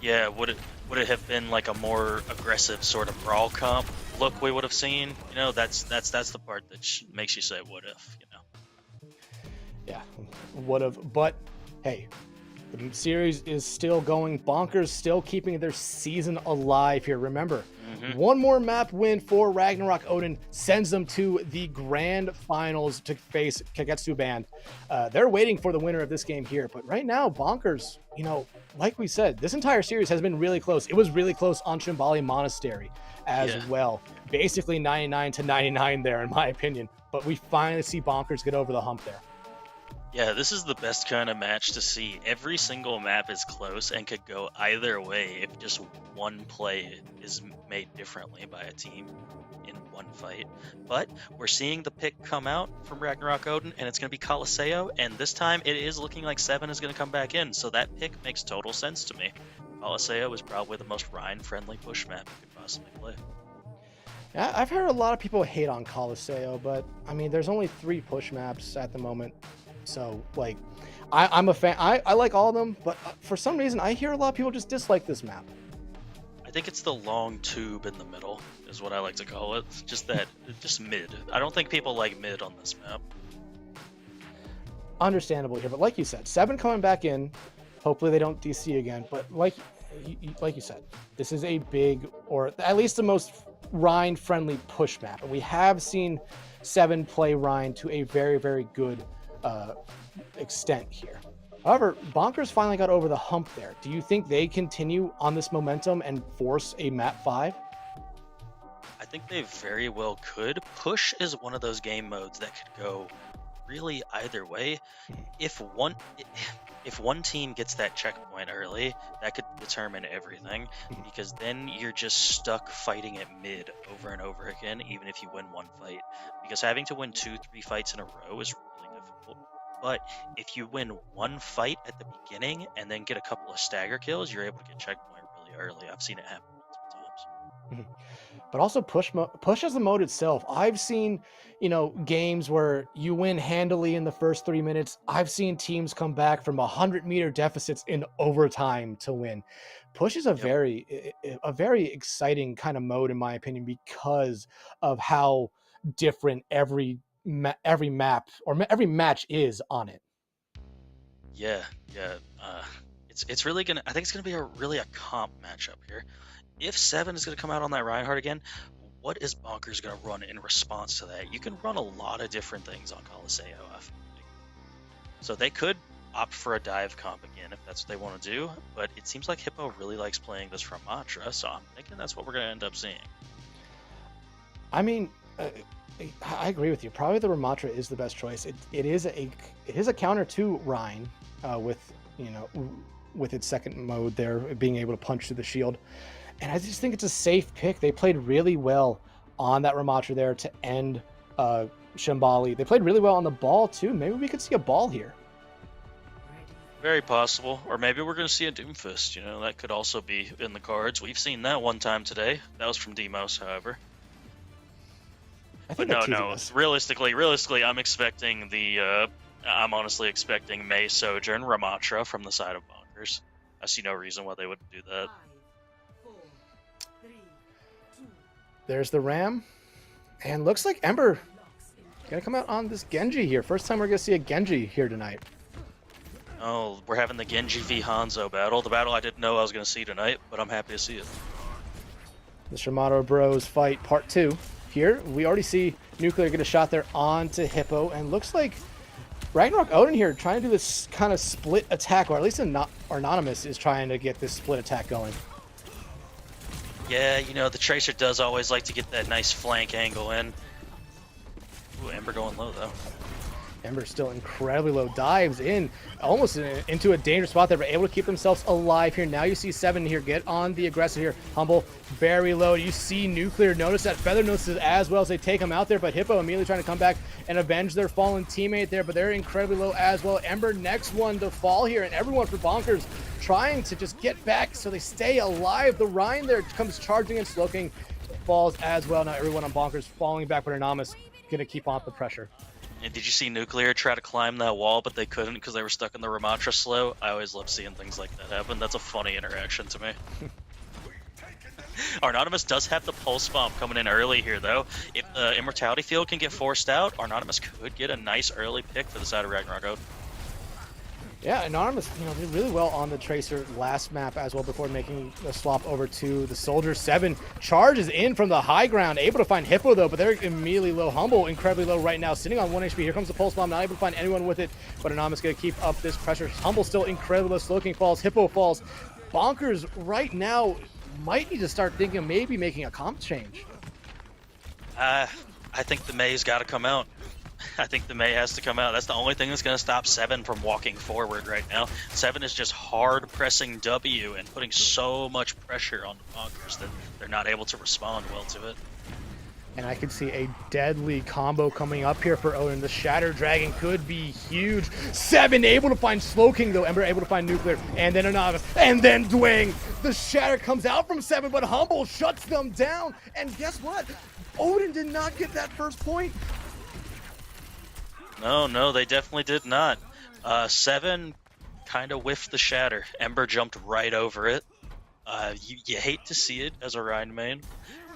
Yeah, would it have been like a more aggressive sort of brawl comp look we would have seen? That's the part that makes you say what if, Yeah, would have. But hey, the series is still going. Bonkers still keeping their season alive here. Remember, one more map win for Ragnarok Odin sends them to the grand finals to face Kagetsu Band. They're waiting for the winner of this game here. But right now, Bonkers, like we said, this entire series has been really close. It was really close on Shambali Monastery as well. Basically 99-99 there, in my opinion. But we finally see Bonkers get over the hump there. Yeah, this is the best kind of match to see. Every single map is close and could go either way if just one play is made differently by a team in one fight. But we're seeing the pick come out from Ragnarok Odin, and it's going to be Colosseo, and this time it is looking like 7 is going to come back in, so that pick makes total sense to me. Colosseo is probably the most Rhine-friendly push map you could possibly play. Yeah, I've heard a lot of people hate on Colosseo, but I mean, there's only 3 push maps at the moment. So, like, I'm a fan. I like all of them, but for some reason, I hear a lot of people just dislike this map. I think it's the long tube in the middle, is what I like to call it. Just mid. I don't think people like mid on this map. Understandable here, but like you said, 7 coming back in. Hopefully they don't DC again, but like you said, this is a big, or at least the most Rhine-friendly push map. And we have seen 7 play Rhine to a very, very good extent here. However, Bonkers finally got over the hump there. Do you think they continue on this momentum and force a map 5? I think they very well could. Push is one of those game modes that could go really either way. If one team gets that checkpoint early, that could determine everything, because then you're just stuck fighting at mid over and over again, even if you win one fight. Because having to win 2-3 fights in a row is really difficult. But if you win one fight at the beginning and then get a couple of stagger kills, you're able to get checkpoint really early. I've seen it happen multiple times. But also push as a mode itself. I've seen, games where you win handily in the first 3 minutes. I've seen teams come back from 100-meter deficits in overtime to win. Push is Yep. a very exciting kind of mode in my opinion because of how different every map or every match is on it. Yeah, yeah. It's really gonna. I think it's gonna be a comp matchup here. If Seven is gonna come out on that Reinhardt again, what is Bonkers gonna run in response to that? You can run a lot of different things on Coliseo. I feel like. So they could opt for a dive comp again if that's what they want to do. But it seems like Hippo really likes playing this from Matra, so I'm thinking that's what we're gonna end up seeing. I mean, I agree with you. Probably the Ramatra is the best choice. It is a counter to Rhine with with its second mode there, being able to punch through the shield. And I just think it's a safe pick. They played really well on that Ramatra there to end Shambali. They played really well on the ball too. Maybe we could see a ball here. Very possible, or maybe we're going to see a Doomfist. That could also be in the cards. We've seen that one time today. That was from Demos, however. But no. Realistically, I'm expecting I'm honestly expecting May Sojourn Ramatra from the side of Bonkers. I see no reason why they wouldn't do that. There's the Ram, and looks like Ember gonna come out on this Genji here. First time we're gonna see a Genji here tonight. Oh, we're having the Genji v Hanzo battle. The battle I didn't know I was gonna see tonight, but I'm happy to see it. The Shimano Bros fight part 2. Here, we already see Nuclear get a shot there onto Hippo, and looks like Ragnarok Odin here trying to do this kind of split attack, or at least Anonymous is trying to get this split attack going. Yeah, the Tracer does always like to get that nice flank angle in. Ooh, Ember going low, though. Ember still incredibly low. Dives in, almost into a dangerous spot there, but able to keep themselves alive here. Now you see Seven here get on the aggressor here. Humble, very low. You see Nuclear notice that. Feather notices as well as they take him out there, but Hippo immediately trying to come back and avenge their fallen teammate there, but they're incredibly low as well. Ember next one to fall here, and everyone for Bonkers trying to just get back so they stay alive. The Rhine there comes charging and Slowking falls as well. Now everyone on Bonkers falling back, but Anonymous gonna keep on the pressure. And did you see Nuclear try to climb that wall, but they couldn't because they were stuck in the Ramatra slow? I always love seeing things like that happen. That's a funny interaction to me. Anonymous does have the pulse bomb coming in early here, though. If the Immortality Field can get forced out, Anonymous could get a nice early pick for the side of Ragnarok Odin. Yeah, Anonymous, did really well on the Tracer last map as well before making the swap over to the Soldier. Seven charges in from the high ground, able to find Hippo though, but they're immediately low. Humble, incredibly low right now, sitting on 1 HP. Here comes the Pulse Bomb, not able to find anyone with it, but Anonymous gonna keep up this pressure. Humble still incredibly low, Slowking falls, Hippo falls. Bonkers right now might need to start thinking of maybe making a comp change. I think the May's got to come out. I think the May has to come out. That's the only thing that's going to stop Seven from walking forward right now. Seven is just hard pressing W and putting so much pressure on the Bonkers that they're not able to respond well to it. And I could see a deadly combo coming up here for Odin. The Shatter Dragon could be huge. Seven able to find Slowking though. Ember able to find Nuclear. And then Anonymous. And then Dwayne. The Shatter comes out from Seven, but Humble shuts them down. And guess what? Odin did not get that first point. No, they definitely did not. Seven kind of whiffed the Shatter. Ember jumped right over it. You hate to see it as a Rhine main,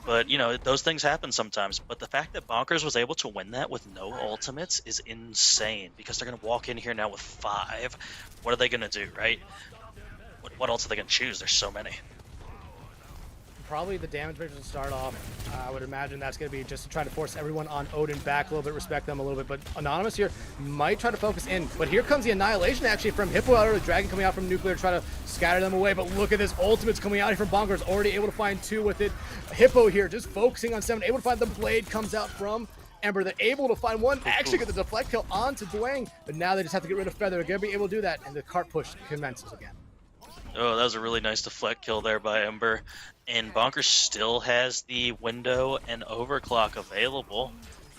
but those things happen sometimes. But the fact that Bonkers was able to win that with no ultimates is insane, because they're going to walk in here now with 5. What are they going to do, right? What else are they going to choose? There's so many. Probably the damage rate will start off. I would imagine that's going to be just to try to force everyone on Odin back a little bit, respect them a little bit. But Anonymous here might try to focus in. But here comes the Annihilation actually from Hippo out early. Dragon coming out from Nuclear to try to scatter them away. But look at this ultimates coming out here from Bonkers. Already able to find 2 with it. Hippo here just focusing on 7. Able to find the blade comes out from Ember. They're able to find 1. Actually get the deflect kill onto Dwayne. But now they just have to get rid of Feather. They're going to be able to do that. And the cart push commences again. Oh, that was a really nice deflect kill there by Ember. And Bonkers still has the window and overclock available.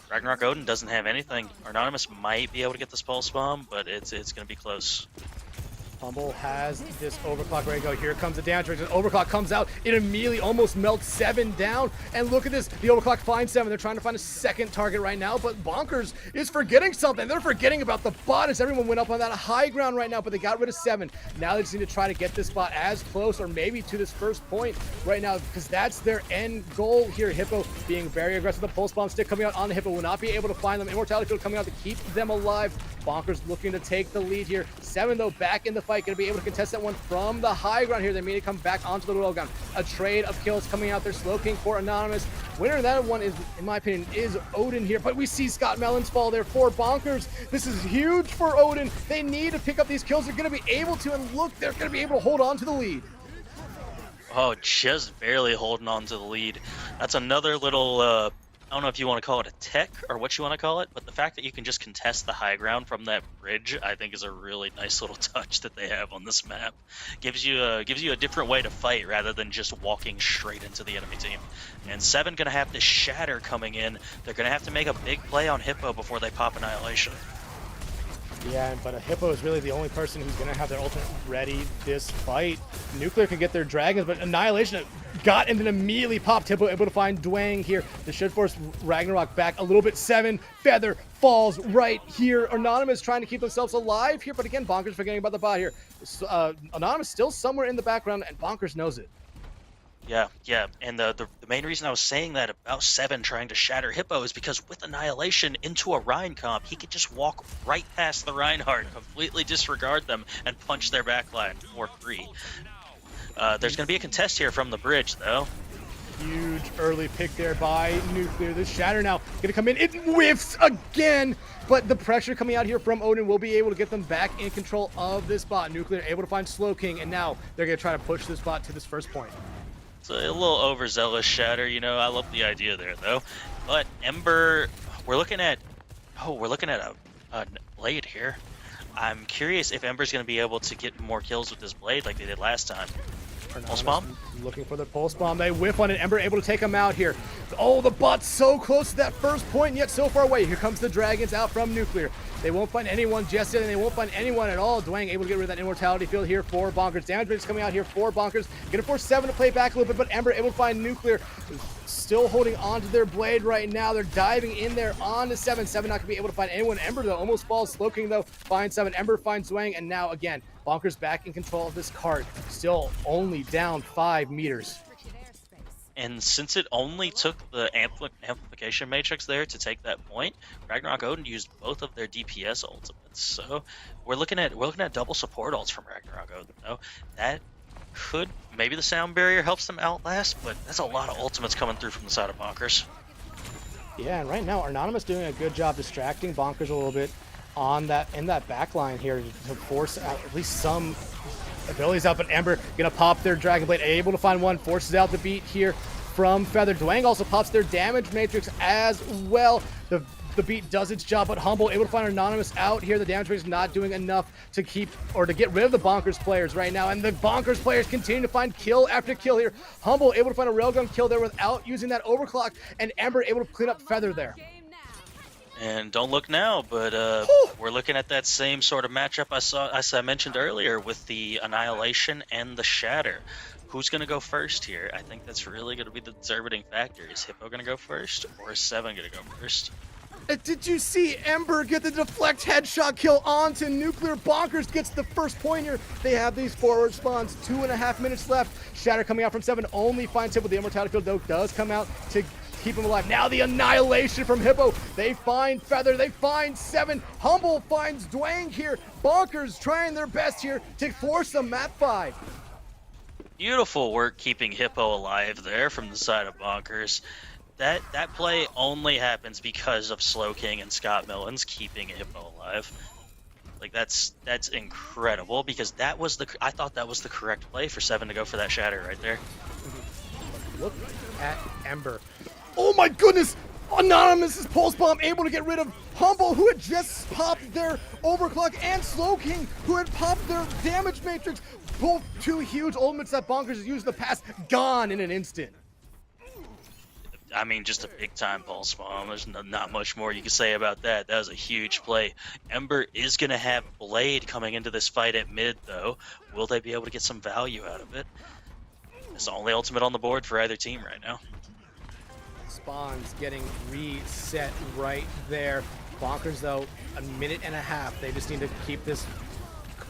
Ragnarok Odin doesn't have anything. Anonymous might be able to get this pulse bomb, but it's going to be close. Humble has this overclock ready to go. Here comes the damage. The overclock comes out. It immediately almost melts 7 down. And look at this. The overclock finds 7. They're trying to find a second target right now, but Bonkers is forgetting something. They're forgetting about the bot as everyone went up on that high ground right now, but they got rid of 7. Now they just need to try to get this spot as close or maybe to this first point right now, because that's their end goal here. Hippo being very aggressive. The pulse bomb stick coming out on the Hippo will not be able to find them. Immortality field coming out to keep them alive. Bonkers looking to take the lead here. 7 though back in the fight, going to be able to contest that one from the high ground here. They may come back onto the low ground. A trade of kills coming out there. Slowking for Anonymous. Winner of that one is, in my opinion, is Odin here. But we see Scott Mellons fall there for Bonkers. This is huge for Odin. They need to pick up these kills. They're going to be able to, and look, they're going to be able to hold on to the lead. Oh, just barely holding on to the lead. That's another little, I don't know if you want to call it a tech or what you want to call it, but the fact that you can just contest the high ground from that bridge, I think is a really nice little touch that they have on this map. Gives you a different way to fight rather than just walking straight into the enemy team. And 7 gonna have this shatter coming in. They're gonna have to make a big play on Hippo before they pop Annihilation. Yeah, but a Hippo is really the only person who's going to have their ultimate ready this fight. Nuclear can get their dragons, but Annihilation got and then immediately popped Hippo, able to find Dwang here. This should force Ragnarok back a little bit. 7, Feather falls right here. Anonymous trying to keep themselves alive here, but again, Bonkers forgetting about the bot here. Anonymous still somewhere in the background, and Bonkers knows it. Yeah, and the main reason I was saying that about 7 trying to shatter Hippo is because with Annihilation into a Rhine comp, he could just walk right past the Reinhardt, completely disregard them, and punch their backline for free. There's going to be a contest here from the bridge, though. Huge early pick there by Nuclear. The shatter now going to come in. It whiffs again, but the pressure coming out here from Odin will be able to get them back in control of this bot. Nuclear able to find Slowking, and now they're going to try to push this bot to this first point. It's a little overzealous shatter, you know. I love the idea there, though. But Ember, we're looking at a blade here. I'm curious if Ember's going to be able to get more kills with this blade like they did last time. Pulse bomb? Looking for the pulse bomb. They whiff on it. Ember able to take him out here. Oh, the bot's so close to that first point, and yet so far away. Here comes the dragons out from Nuclear. They won't find anyone just yet, and they won't find anyone at all. Dwang able to get rid of that immortality field here for Bonkers. Damage rate's coming out here for Bonkers. Gonna force 7 to play back a little bit, but Ember able to find Nuclear. Still holding on to their blade right now. They're diving in there on to 7. 7 not gonna be able to find anyone. Ember though almost falls. Slowking though finds 7. Ember finds Dwang, and now again, Bonkers back in control of this cart. Still only down 5 meters. And since it only took the amplification matrix there to take that point, Ragnarok Odin used both of their DPS ultimates. So we're looking at double support ults from Ragnarok Odin. Though that could, maybe the sound barrier helps them outlast, but that's a lot of ultimates coming through from the side of Bonkers. Yeah, and right now Anonymous doing a good job distracting Bonkers a little bit on that in that back line here to force out at least some abilities out, but Ember gonna pop their Dragon Blade, able to find one, forces out the beat here from Feather. Dwang also pops their damage matrix as well. The beat does its job, but Humble able to find Anonymous out here. The damage matrix not doing enough to keep or to get rid of the Bonkers players right now, and the Bonkers players continue to find kill after kill here. Humble able to find a railgun kill there without using that overclock, and Ember able to clean up Feather there. And don't look now, but we're looking at that same sort of matchup I mentioned earlier with the Annihilation and the Shatter. Who's going to go first here? I think that's really going to be the determining factor. Is Hippo going to go first, or is 7 going to go first? Did you see Ember get the deflect headshot kill onto Nuclear? Bonkers gets the first point here. They have these forward spawns. 2.5 minutes left. Shatter coming out from 7 only finds Hippo. The immortality field though does come out to keep him alive. Now the Annihilation from Hippo. They find Feather. They find 7. Humble finds Dwang here. Bonkers trying their best here to force them map 5. Beautiful work keeping Hippo alive there from the side of Bonkers. That play only happens because of Slowking and Scott Mellons keeping Hippo alive. Like that's incredible, because I thought that was the correct play for 7 to go for that shatter right there. Look at Ember. Oh my goodness! Anonymous's pulse bomb able to get rid of Humble, who had just popped their overclock, and Slowking, who had popped their damage matrix. Both 2 huge ultimates that Bonkers has used in the past, gone in an instant. I mean, just a big time pulse bomb. There's not much more you can say about that. That was a huge play. Ember is going to have Blade coming into this fight at mid, though. Will they be able to get some value out of it? It's the only ultimate on the board for either team right now. Spawns getting reset right there. Bonkers, though, a minute and a half. They just need to keep this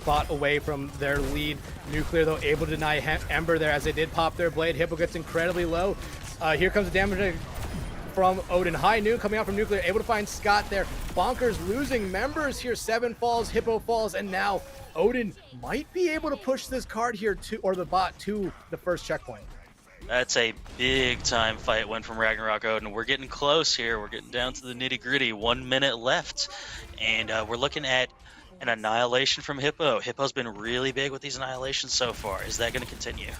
bot away from their lead. Nuclear, though, able to deny Ember there as they did pop their blade. Hippo gets incredibly low. Here comes the damage from Odin. High Noon coming out from Nuclear, able to find Scott there. Bonkers losing members here. 7 falls, Hippo falls, and now Odin might be able to push this card here to, or the bot to the first checkpoint. That's a big time fight win from Ragnarok Odin. We're getting close here. We're getting down to the nitty gritty. 1 minute left, and we're looking at an annihilation from Hippo. Hippo's been really big with these annihilations so far. Is that going to continue?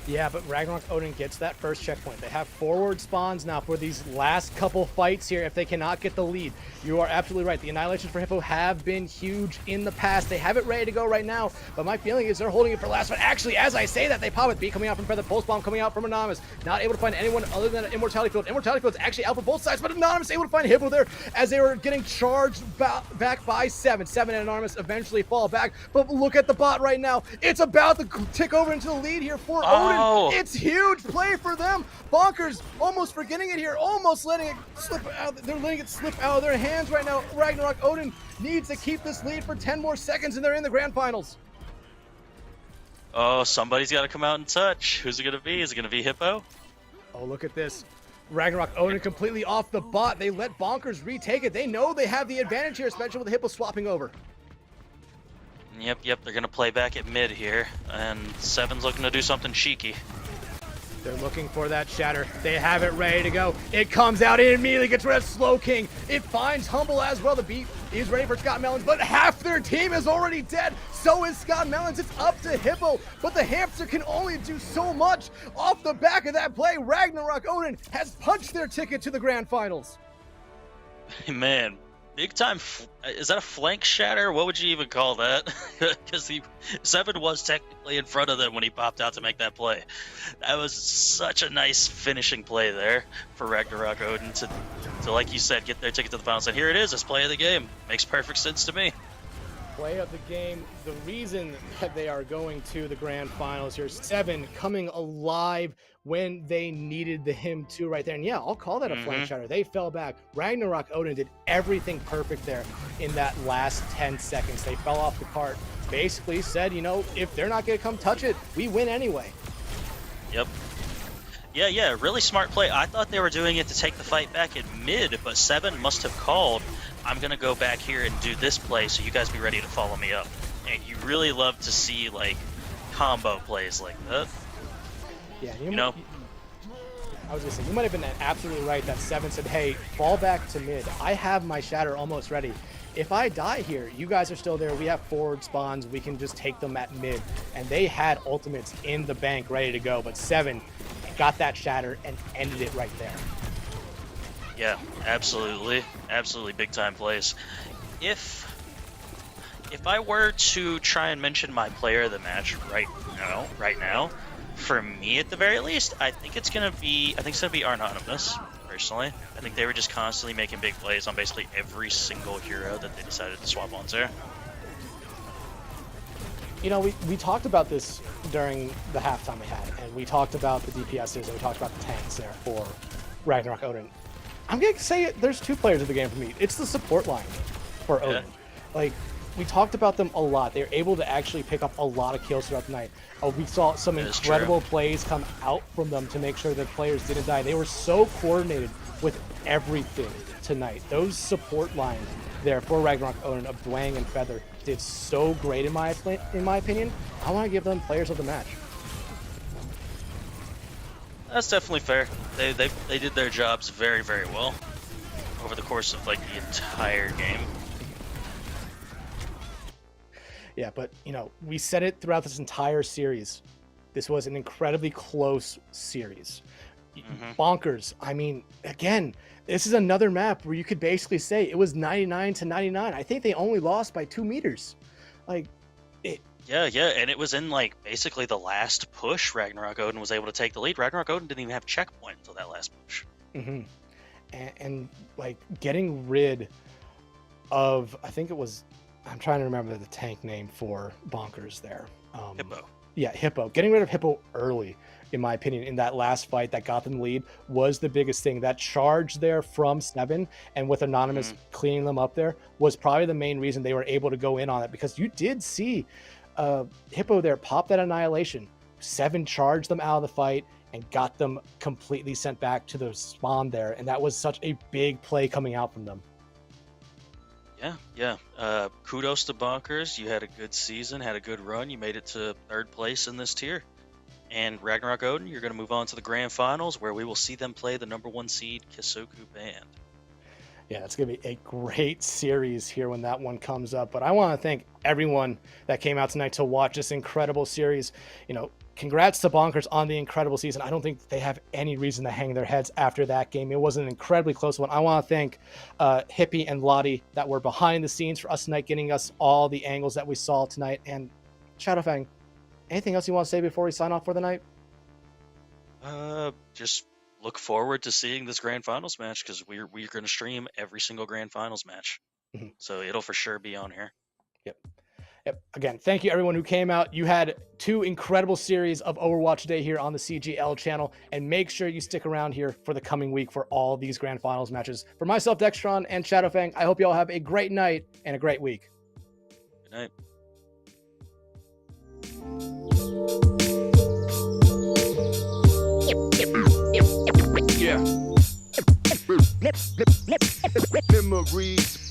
Yeah, but Ragnarok Odin gets that first checkpoint. They have forward spawns now for these last couple fights here if they cannot get the lead. You are absolutely right. The annihilations for Hippo have been huge in the past. They have it ready to go right now, but my feeling is they're holding it for last. But actually, as I say that, they pop it. B coming out from Feather, Pulse Bomb coming out from Anonymous. Not able to find anyone other than an Immortality Field. Immortality Field's actually out for both sides, but Anonymous able to find Hippo there as they were getting charged back by 7. 7 and Anonymous eventually fall back, but look at the bot right now. It's about to tick over into the lead here for Odin. It's huge play for them. Bonkers almost forgetting it here, almost letting it slip out. They're letting it slip out of their hands right now. Ragnarok Odin needs to keep this lead for 10 more seconds, and they're in the grand finals. Oh, somebody's got to come out and touch. Who's it going to be? Is it going to be Hippo? Oh, look at this. Ragnarok Odin completely off the bot. They let Bonkers retake it. They know they have the advantage here, especially with the Hippo swapping over. Yep, they're going to play back at mid here, and 7's looking to do something cheeky. They're looking for that shatter. They have it ready to go. It comes out, it immediately gets rid of Slow King. It finds Humble as well. The beat is ready for Scott Melons, but half their team is already dead. So is Scott Melons. It's up to Hippo, but the hamster can only do so much. Off the back of that play, Ragnarok Odin has punched their ticket to the grand finals. Man, big time. Is that a flank shatter? What would you even call that? Because 7 was technically in front of them when he popped out to make that play. That was such a nice finishing play there for Ragnarok Odin to like you said, get their ticket to the finals. And here it is, this play of the game. Makes perfect sense to me. Play of the game. The reason that they are going to the grand finals here, 7 coming alive when they needed him to right there. And yeah, I'll call that a flank shatter. They fell back. Ragnarok Odin did everything perfect there in that last 10 seconds. They fell off the cart. Basically said, you know, if they're not going to come touch it, we win anyway. Yep. Yeah, really smart play. I thought they were doing it to take the fight back at mid, but 7 must have called, I'm going to go back here and do this play, so you guys be ready to follow me up. And you really love to see, like, combo plays like that. Yeah, you know? I was going to say, you might have been absolutely right that 7 said, hey, fall back to mid. I have my shatter almost ready. If I die here, you guys are still there. We have forward spawns. We can just take them at mid. And they had ultimates in the bank ready to go, but 7 got that shatter and ended it right there. Yeah, absolutely big time plays. If I were to try and mention my player of the match right now, for me at the very least, I think it's gonna be Anonymous. Personally, I think they were just constantly making big plays on basically every single hero that they decided to swap onto. You know, we talked about this during the halftime we had, and we talked about the DPSs, and we talked about the tanks there for Ragnarok Odin. I'm going to say it, there's 2 players of the game for me. It's the support line for Odin. Like, we talked about them a lot. They're able to actually pick up a lot of kills throughout the night. We saw some incredible plays come out from them to make sure that players didn't die. They were so coordinated with everything tonight. Those support lines there for Ragnarok Odin of Dwang and Feather did so great in my opinion. I want to give them players of the match. That's definitely fair. They did their jobs very, very well over the course of like the entire game. Yeah, but you know, we said it throughout this entire series. This was an incredibly close series. Bonkers. I mean, again, this is another map where you could basically say it was 99 to 99. I think they only lost by 2 meters. Like, Yeah, and it was in like basically the last push. Ragnarok Odin was able to take the lead. Ragnarok Odin didn't even have checkpoint until that last push. Hmm. And like getting rid of, I think it was, I'm trying to remember the tank name for Bonkers there. Hippo. Yeah, Hippo. Getting rid of Hippo early, in my opinion, in that last fight that got them the lead was the biggest thing. That charge there from Seven and with Anonymous cleaning them up there was probably the main reason they were able to go in on it, because you did see Hippo there pop that Annihilation. Seven charged them out of the fight and got them completely sent back to the spawn there. And that was such a big play coming out from them. Yeah. Kudos to Bonkers. You had a good season, had a good run. You made it to 3rd place in this tier. And Ragnarok Odin, you're going to move on to the grand finals, where we will see them play the #1 seed Kisoku Band. Yeah, it's going to be a great series here when that one comes up. But I want to thank everyone that came out tonight to watch this incredible series. You know, congrats to Bonkers on the incredible season. I don't think they have any reason to hang their heads after that game. It was an incredibly close one. I want to thank Hippie and Lottie that were behind the scenes for us tonight, getting us all the angles that we saw tonight. And Shadowfang, anything else you want to say before we sign off for the night? Just look forward to seeing this grand finals match, because we're going to stream every single grand finals match. So it'll for sure be on here. Yep. Again, thank you everyone who came out. You had 2 incredible series of Overwatch Day here on the CGL channel, and make sure you stick around here for the coming week for all these grand finals matches. For myself, Dextron, and Shadowfang, I hope you all have a great night and a great week. Good night. Yeah. Memories.